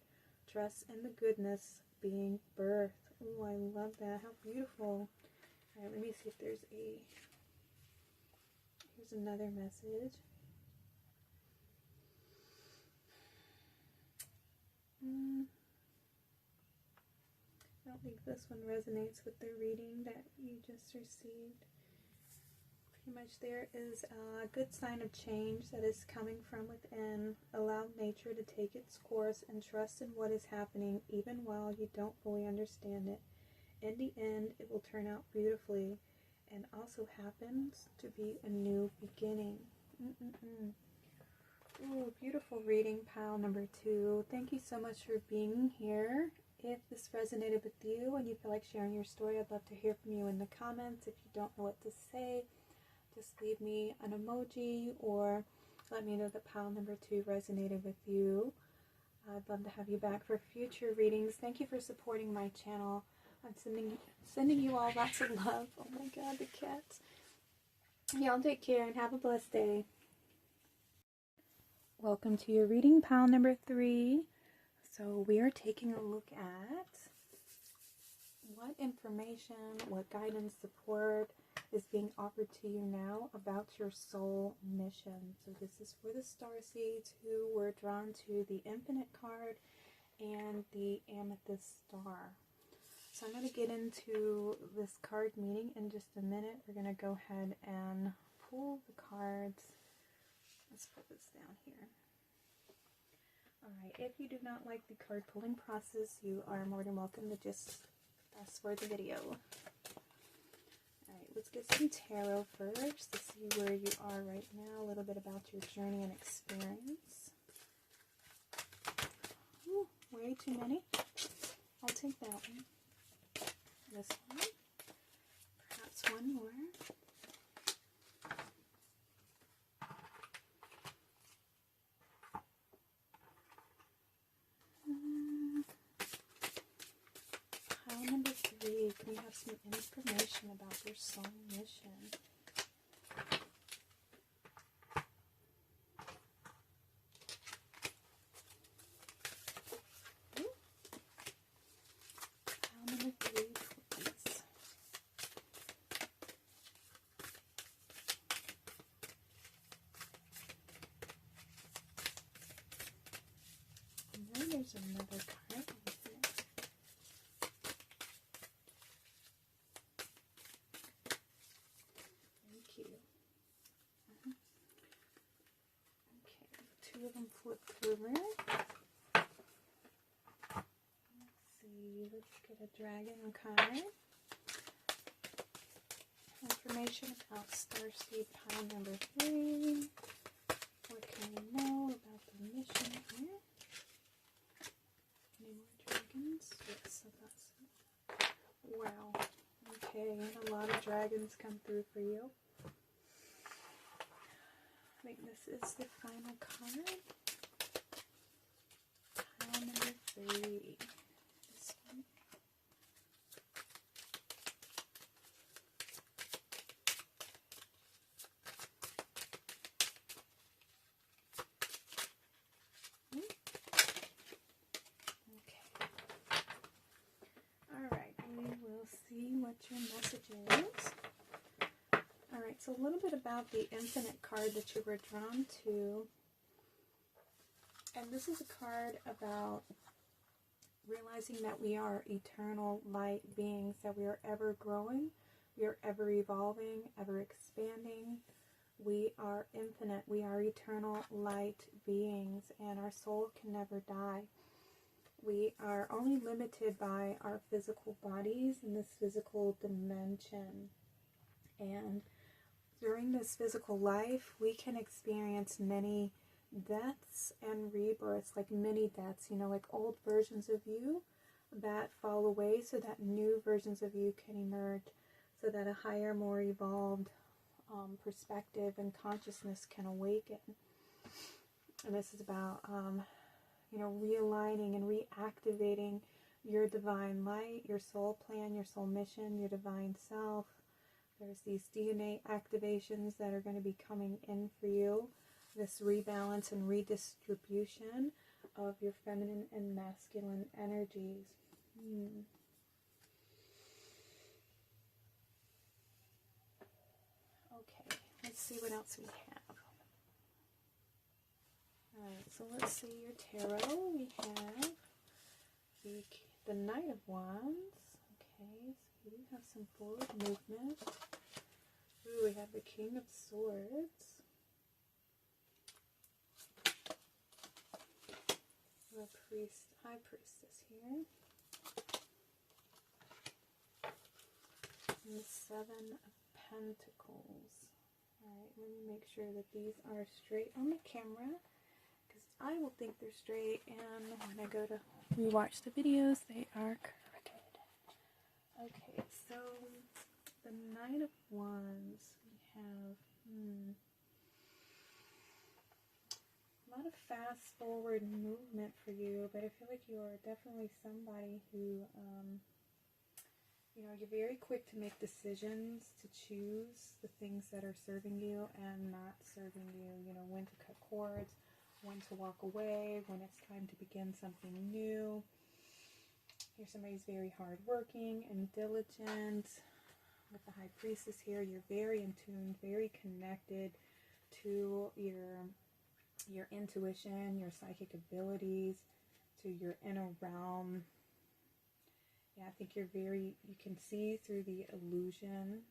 Trust in the goodness being birth. Oh, I love that. How beautiful. Alright, let me see if there's here's another message. I don't think this one resonates with the reading that you just received. Pretty much there is a good sign of change that is coming from within. Allow nature to take its course and trust in what is happening even while you don't fully understand it. In the end, it will turn out beautifully and also happens to be a new beginning. Ooh, beautiful reading, pile number 2. Thank you so much for being here. If this resonated with you and you feel like sharing your story, I'd love to hear from you in the comments. If you don't know what to say, just leave me an emoji or let me know that pile number 2 resonated with you. I'd love to have you back for future readings. Thank you for supporting my channel. I'm sending you all lots of love. Oh my god, the cats. Y'all take care and have a blessed day. Welcome to your reading, pile number 3. So we are taking a look at what information, what guidance, support is being offered to you now about your soul mission. So this is for the Starseeds who were drawn to the Infinite card and the Amethyst star. So I'm going to get into this card meaning in just a minute. We're going to go ahead and pull the cards. Let's put this down here. Alright, if you do not like the card pulling process, you are more than welcome to just fast forward the video. Alright, let's get some tarot first to see where you are right now, a little bit about your journey and experience. Ooh, way too many. I'll take that one. This one. Perhaps one more. Pile number 3. Can we have some information about their soul mission. There's another card right here. Thank you. Okay, two of them flipped over. Let's see, let's get a dragon card. Information about Starseed pile number 3. What can we know about the mission here? Any more dragons? Yes, so that's it. Wow. Okay, and a lot of dragons come through for you. I think this is the final card. Pile number 3. This one. See what your message is. Alright, so a little bit about the infinite card that you were drawn to. And this is a card about realizing that we are eternal light beings, that we are ever growing, we are ever evolving, ever expanding. We are infinite, we are eternal light beings, and our soul can never die. We are only limited by our physical bodies in this physical dimension. And during this physical life, we can experience many deaths and rebirths, like many deaths, you know, like old versions of you that fall away so that new versions of you can emerge, so that a higher, more evolved perspective and consciousness can awaken. And this is about you know, realigning and reactivating your divine light, your soul plan, your soul mission, your divine self. There's these DNA activations that are going to be coming in for you. This rebalance and redistribution of your feminine and masculine energies. Okay, let's see what else we have. Alright, so let's see your tarot. We have the Knight of Wands. Okay, so we do have some forward movement. Ooh, we have the King of Swords. The High Priestess here. And the Seven of Pentacles. Alright, let me make sure that these are straight on the camera, because I will think they're straight, and when I go to rewatch the videos, they are crooked. Okay, so the Knight of Wands, we have a lot of fast forward movement for you, but I feel like you are definitely somebody who, you know, you're very quick to make decisions, to choose the things that are serving you and not serving you, you know, when to cut cords, when to walk away, when it's time to begin something new. You're somebody who's very hardworking and diligent. With the High Priestess here, you're very in tune, very connected to your intuition, your psychic abilities, to your inner realm. Yeah, I think you can see through the illusion.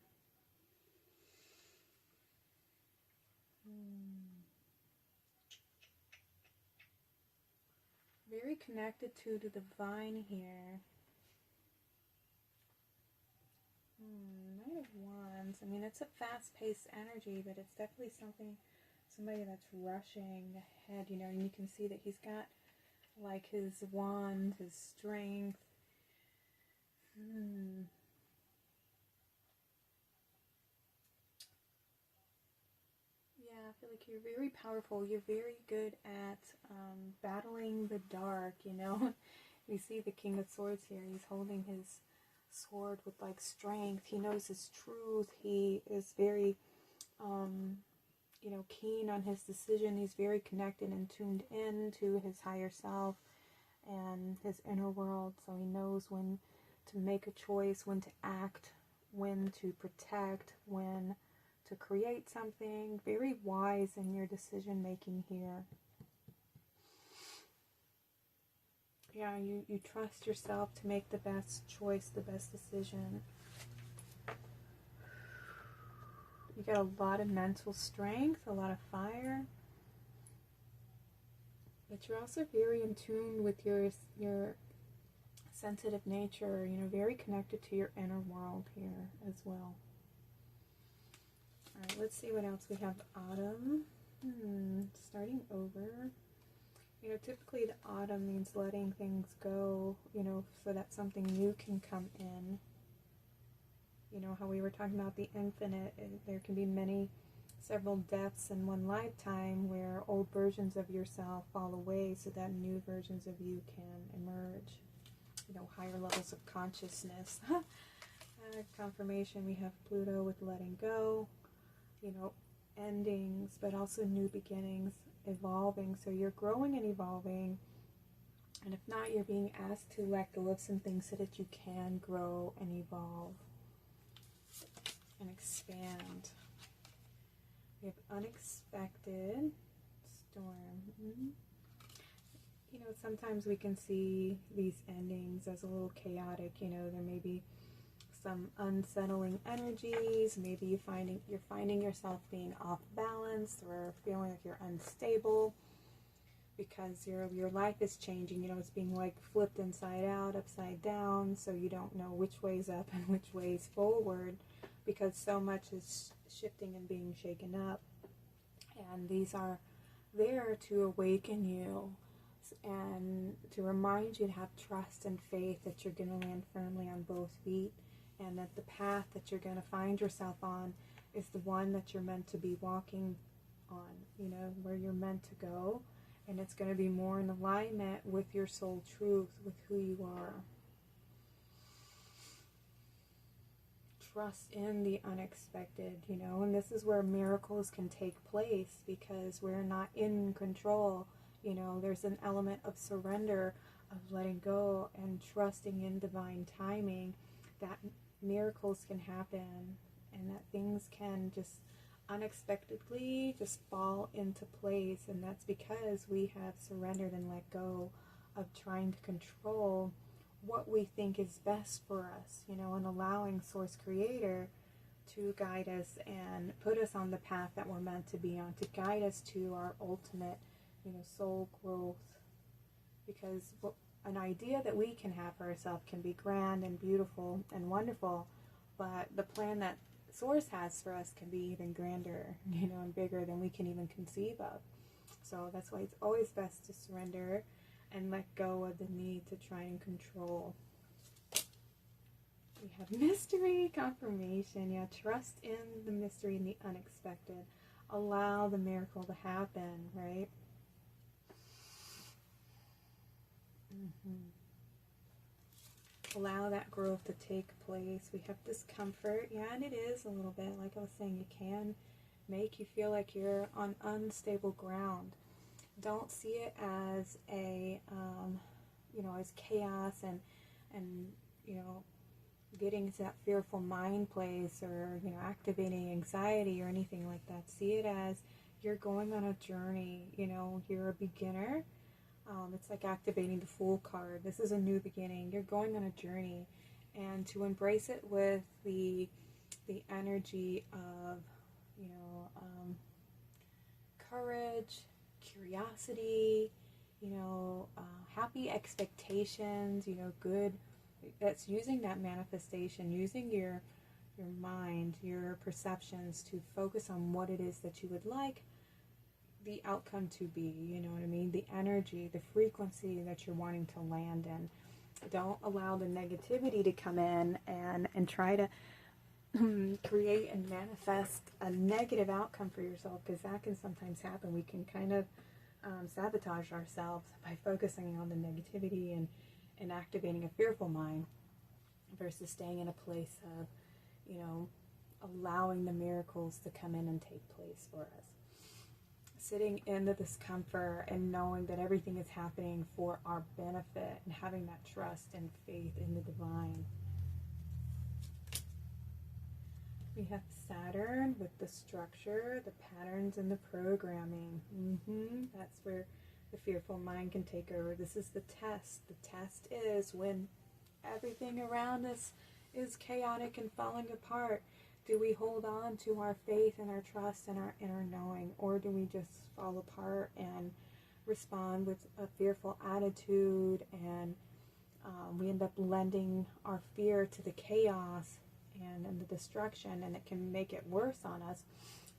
Very connected to the divine here. Knight of Wands. I mean, it's a fast-paced energy, but it's definitely somebody that's rushing ahead, you know, and you can see that he's got, like, his wand, his strength. Yeah, I feel like you're very powerful. You're very good at battling the dark, you know. We see the King of Swords here. He's holding his sword with like strength. He knows his truth. He is very, you know, keen on his decision. He's very connected and tuned in to his higher self and his inner world. So he knows when to make a choice, when to act, when to protect, when to create something. Very wise in your decision making here. Yeah, you trust yourself to make the best choice, the best decision. You got a lot of mental strength, a lot of fire. But you're also very in tune with your sensitive nature, you know, very connected to your inner world here as well. Alright, let's see what else we have. Autumn. Starting over. You know, typically the autumn means letting things go, you know, so that something new can come in. You know, how we were talking about the infinite, there can be several deaths in one lifetime where old versions of yourself fall away so that new versions of you can emerge. You know, higher levels of consciousness. Confirmation, we have Pluto with letting go, you know, endings, but also new beginnings, evolving. So you're growing and evolving, and if not, you're being asked to let go of some things so that you can grow and evolve and expand. We have unexpected storm. You know, sometimes we can see these endings as a little chaotic. You know, there may be some unsettling energies. Maybe you're finding yourself being off balance or feeling like you're unstable because your life is changing. You know, it's being like flipped inside out, upside down, so you don't know which way's up and which way's forward because so much is shifting and being shaken up. And these are there to awaken you and to remind you to have trust and faith that you're going to land firmly on both feet, and that the path that you're going to find yourself on is the one that you're meant to be walking on, you know, where you're meant to go, and it's going to be more in alignment with your soul truth, with who you are. Trust in the unexpected, you know, and this is where miracles can take place because we're not in control. You know, there's an element of surrender, of letting go and trusting in divine timing, that miracles can happen and that things can just unexpectedly just fall into place. And that's because we have surrendered and let go of trying to control what we think is best for us, you know, and allowing Source Creator to guide us and put us on the path that we're meant to be on, to guide us to our ultimate, you know, soul growth. Because an idea that we can have for ourselves can be grand and beautiful and wonderful, but the plan that Source has for us can be even grander, you know, and bigger than we can even conceive of. So that's why it's always best to surrender and let go of the need to try and control. We have mystery confirmation. Yeah, trust in the mystery and the unexpected. Allow the miracle to happen, right? Allow that growth to take place. We have discomfort. Yeah, and it is a little bit, like I was saying, it can make you feel like you're on unstable ground. Don't see it as a, you know, as chaos and, you know, getting into that fearful mind place or, you know, activating anxiety or anything like that. See it as you're going on a journey. You know, you're a beginner. It's like activating the Fool card. This is a new beginning. You're going on a journey, and to embrace it with the energy of, you know, courage, curiosity, you know, happy expectations, you know, good. That's using that manifestation, using your mind, your perceptions to focus on what it is that you would like the outcome to be, you know what I mean? The energy, the frequency that you're wanting to land in. Don't allow the negativity to come in and try to create and manifest a negative outcome for yourself, because that can sometimes happen. We can kind of sabotage ourselves by focusing on the negativity and activating a fearful mind. versus staying in a place of, allowing the miracles to come in and take place for us. Sitting in the discomfort and knowing that everything is happening for our benefit and having that trust and faith in the divine. We have Saturn with the structure, the patterns, and the programming. That's where the fearful mind can take over. This is the test. The test is when everything around us is chaotic and falling apart. Do we hold on to our faith and our trust and our inner knowing, or do we just fall apart and respond with a fearful attitude, and we end up lending our fear to the chaos and the destruction, and it can make it worse on us,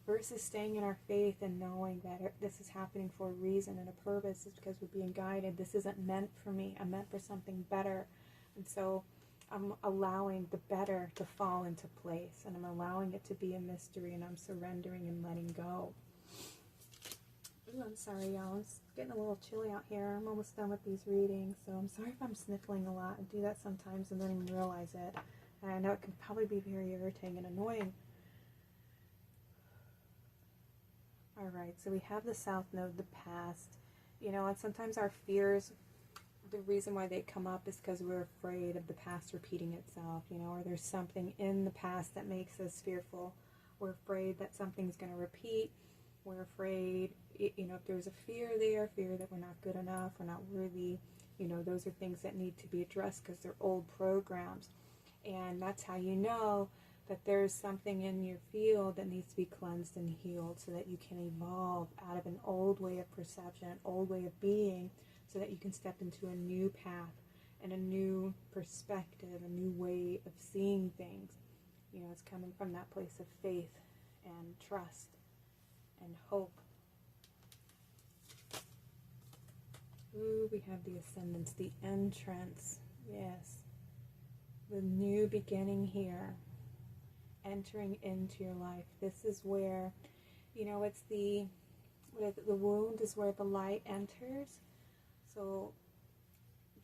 versus staying in our faith and knowing that this is happening for a reason and a purpose. It's because we're being guided. This isn't meant for me. I'm meant for something better. And so I'm allowing the better to fall into place, and I'm allowing it to be a mystery, and I'm surrendering and letting go. Ooh, I'm sorry, y'all. It's getting a little chilly out here. I'm almost done with these readings, so I'm sorry if I'm sniffling a lot. I do that sometimes and don't even realize it. And I know it can probably be very irritating and annoying. Alright, so we have the South Node, the past. And sometimes our fears, the reason why they come up is because we're afraid of the past repeating itself, or there's something in the past that makes us fearful. We're afraid that something's going to repeat. We're afraid, if there's a fear there, fear that we're not good enough, we're not worthy, those are things that need to be addressed because they're old programs. And that's how you know that there's something in your field that needs to be cleansed and healed, so that you can evolve out of an old way of perception, an old way of being, so that you can step into a new path and a new perspective, a new way of seeing things. It's coming from that place of faith and trust and hope. Ooh, we have the ascendance, the entrance. Yes. The new beginning here. Entering into your life. This is where, it's the wound is where the light enters. So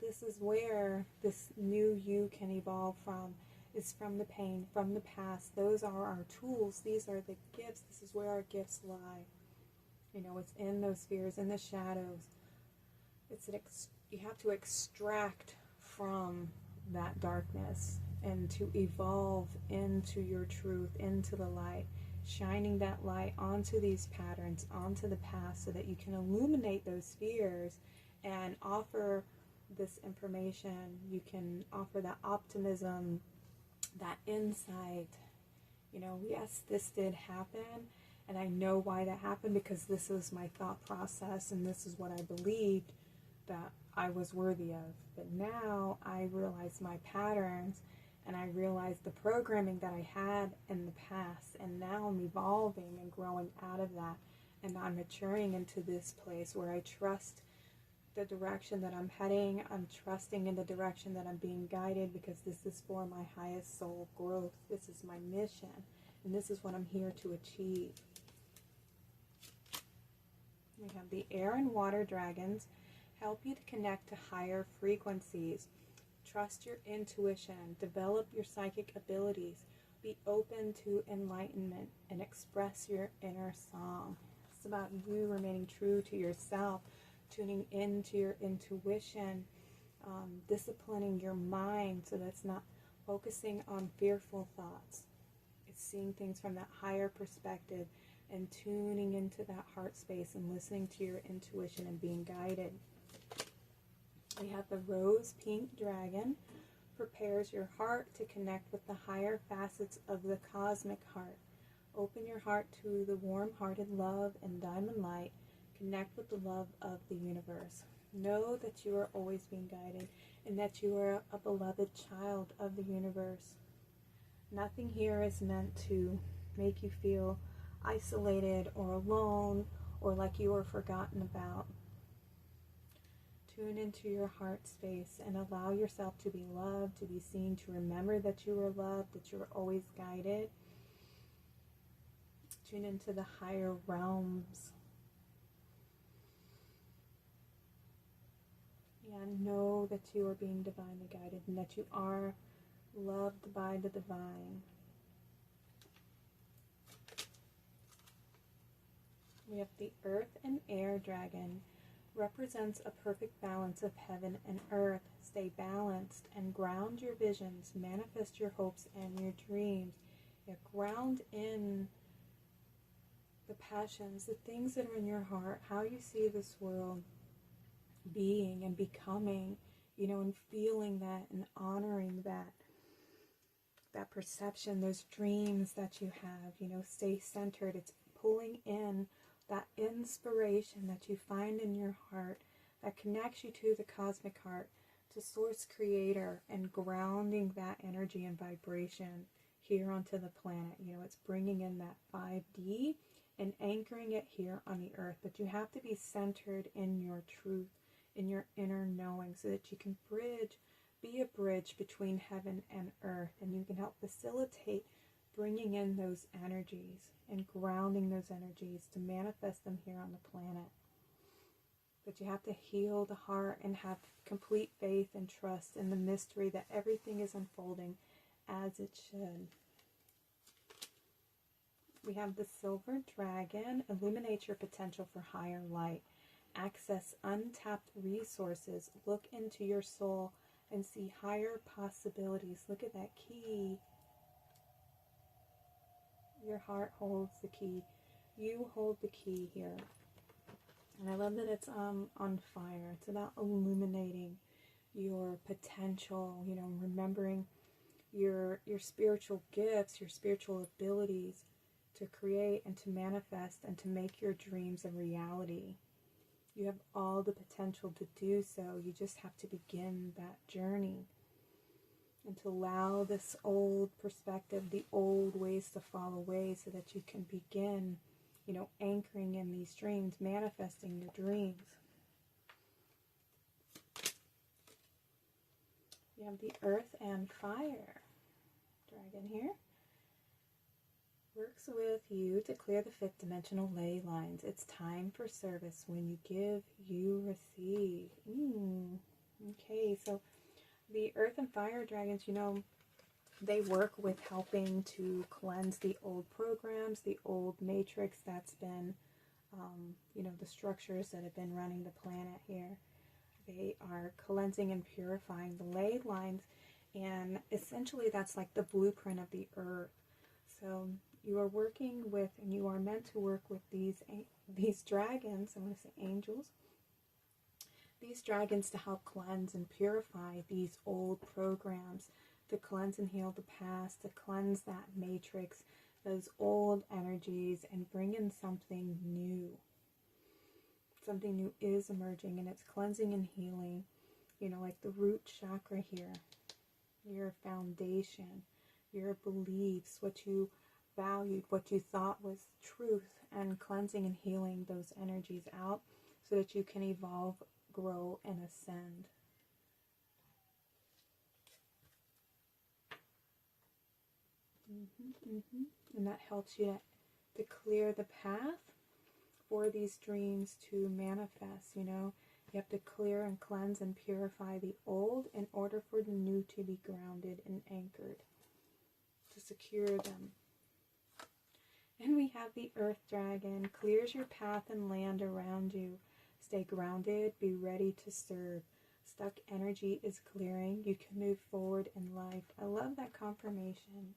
this is where this new you can evolve from, is from the pain, from the past. Those are our tools. These are the gifts. This is where our gifts lie. It's in those fears, in the shadows. You have to extract from that darkness and to evolve into your truth, into the light, shining that light onto these patterns, onto the past, so that you can illuminate those fears and offer this information. You can offer that optimism, that insight. Yes, this did happen, and I know why that happened, because this was my thought process, and this is what I believed that I was worthy of. But now I realize my patterns, and I realize the programming that I had in the past, and now I'm evolving and growing out of that, and I'm maturing into this place where I trust the direction that I'm heading. I'm trusting in the direction that I'm being guided, because this is for my highest soul growth. This is my mission, and this is what I'm here to achieve. We have the air and water dragons. Help you to connect to higher frequencies. Trust your intuition. Develop your psychic abilities. Be open to enlightenment and express your inner song. It's about you remaining true to yourself, tuning into your intuition, disciplining your mind so that's not focusing on fearful thoughts. It's seeing things from that higher perspective and tuning into that heart space and listening to your intuition and being guided. We have the rose pink dragon. Prepares your heart to connect with the higher facets of the cosmic heart. Open your heart to the warm-hearted love and diamond light. Connect with the love of the universe. Know that you are always being guided, and that you are a beloved child of the universe. Nothing here is meant to make you feel isolated or alone or like you are forgotten about. Tune into your heart space and allow yourself to be loved, to be seen, to remember that you are loved, that you are always guided. Tune into the higher realms. And know that you are being divinely guided, and that you are loved by the divine. We have the earth and air dragon. Represents a perfect balance of heaven and earth. Stay balanced and ground your visions. Manifest your hopes and your dreams. Yeah, ground in the passions, the things that are in your heart, how you see this world being and becoming, you know, and feeling that and honoring that perception, those dreams that you have, you know, stay centered. It's pulling in that inspiration that you find in your heart that connects you to the cosmic heart, to source creator, and grounding that energy and vibration here onto the planet. You know, it's bringing in that 5D and anchoring it here on the earth. But you have to be centered in your truth, in your inner knowing, so that you can be a bridge between heaven and earth, and you can help facilitate bringing in those energies and grounding those energies to manifest them here on the planet. But you have to heal the heart and have complete faith and trust in the mystery that everything is unfolding as it should. We have the silver dragon. Illuminate your potential for higher light. Access untapped resources. Look into your soul and see higher possibilities. Look at that key. Your heart holds the key. You hold the key here. And I love that it's on fire. It's about illuminating your potential, you know, remembering your spiritual gifts, your spiritual abilities to create and to manifest and to make your dreams a reality. You have all the potential to do so. You just have to begin that journey and to allow this old perspective, the old ways to fall away, so that you can begin, you know, anchoring in these dreams, manifesting your dreams. You have the earth and fire dragon here. Works with you to clear the fifth dimensional ley lines. It's time for service. When you give, you receive. Okay, so the earth and fire dragons, you know, they work with helping to cleanse the old programs, the old matrix that's been, you know, the structures that have been running the planet here. They are cleansing and purifying the ley lines, and essentially that's like the blueprint of the earth. So you are working with, and you are meant to work with these dragons, I'm going to say angels, these dragons to help cleanse and purify these old programs, to cleanse and heal the past, to cleanse that matrix, those old energies, and bring in something new. Something new is emerging, and it's cleansing and healing, you know, like the root chakra here, your foundation, your beliefs, what you valued, what you thought was truth, and cleansing and healing those energies out so that you can evolve, grow, and ascend. And that helps you to clear the path for these dreams to manifest. You know, you have to clear and cleanse and purify the old in order for the new to be grounded and anchored, to secure them. And we have the earth dragon. Clears your path and land around you. Stay grounded, be ready to serve. Stuck energy is clearing. You can move forward in life. I love that confirmation.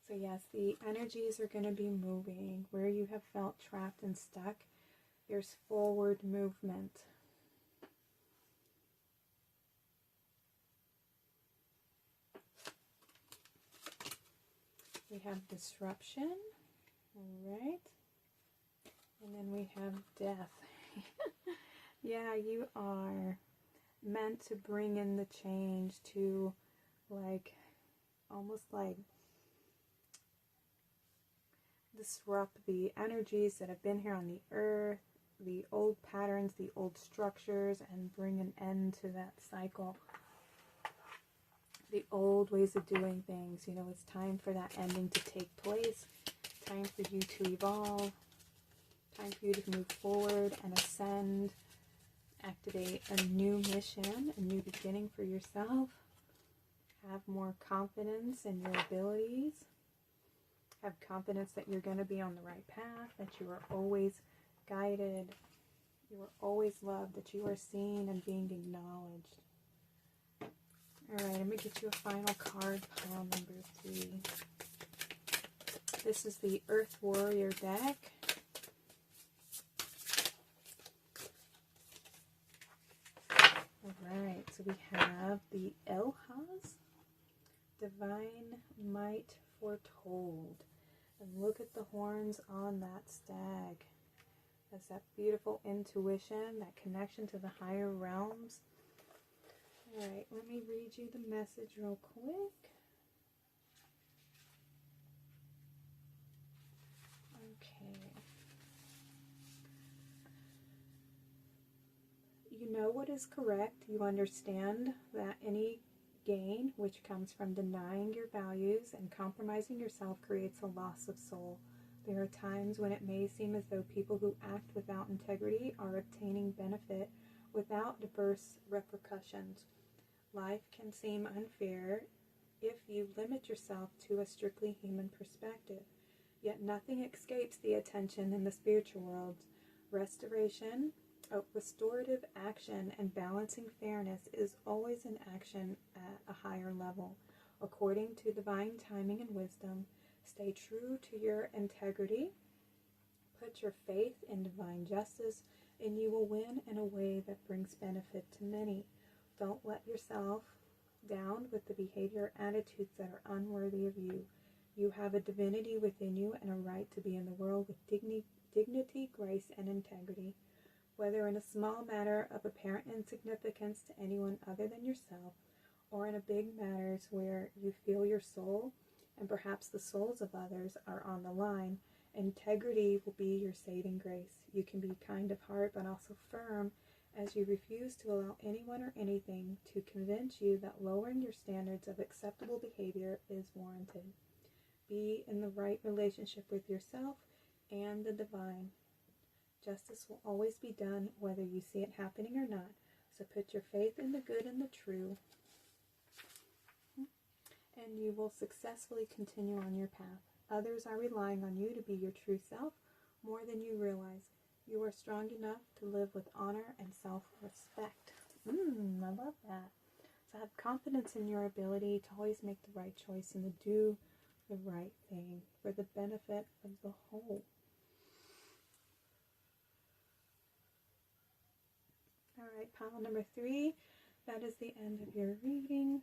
So yes, the energies are going to be moving. Where you have felt trapped and stuck, there's forward movement. We have disruption, all right, and then we have death. Yeah, you are meant to bring in the change, to like, almost like disrupt the energies that have been here on the earth, the old patterns, the old structures, and bring an end to that cycle. The old ways of doing things, you know, it's time for that ending to take place. Time for you to evolve. Time for you to move forward and ascend. Activate a new mission, a new beginning for yourself. Have more confidence in your abilities. Have confidence that you're going to be on the right path, that you are always guided, you are always loved, that you are seen and being acknowledged. Alright, I'm going to get you a final card, pile number 3. This is the Earth Warrior deck. Alright, so we have the Elhaz, Divine Might Foretold. And look at the horns on that stag. That's that beautiful intuition, that connection to the higher realms. Alright, let me read you the message real quick. Okay. You know what is correct. You understand that any gain, which comes from denying your values and compromising yourself, creates a loss of soul. There are times when it may seem as though people who act without integrity are obtaining benefit without diverse repercussions. Life can seem unfair if you limit yourself to a strictly human perspective. Yet nothing escapes the attention in the spiritual world. Restorative action and balancing fairness is always an action at a higher level. According to divine timing and wisdom, stay true to your integrity, put your faith in divine justice, and you will win in a way that brings benefit to many. Don't let yourself down with the behavior or attitudes that are unworthy of you. You have a divinity within you and a right to be in the world with dignity, grace, and integrity. Whether in a small matter of apparent insignificance to anyone other than yourself, or in a big matters where you feel your soul and perhaps the souls of others are on the line, integrity will be your saving grace. You can be kind of heart but also firm as you refuse to allow anyone or anything to convince you that lowering your standards of acceptable behavior is warranted. Be in the right relationship with yourself and the divine. Justice will always be done whether you see it happening or not. So put your faith in the good and the true, and you will successfully continue on your path. Others are relying on you to be your true self more than you realize. You are strong enough to live with honor and self-respect. I love that. So have confidence in your ability to always make the right choice and to do the right thing for the benefit of the whole. Alright, pile number 3. That is the end of your reading.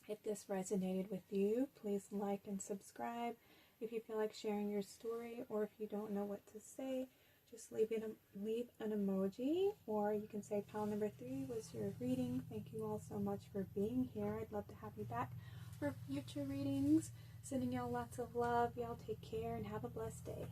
If this resonated with you, please like and subscribe. If you feel like sharing your story, or if you don't know what to say, just leave an emoji, or you can say pile number 3 was your reading. Thank you all so much for being here. I'd love to have you back for future readings. Sending y'all lots of love. Y'all take care and have a blessed day.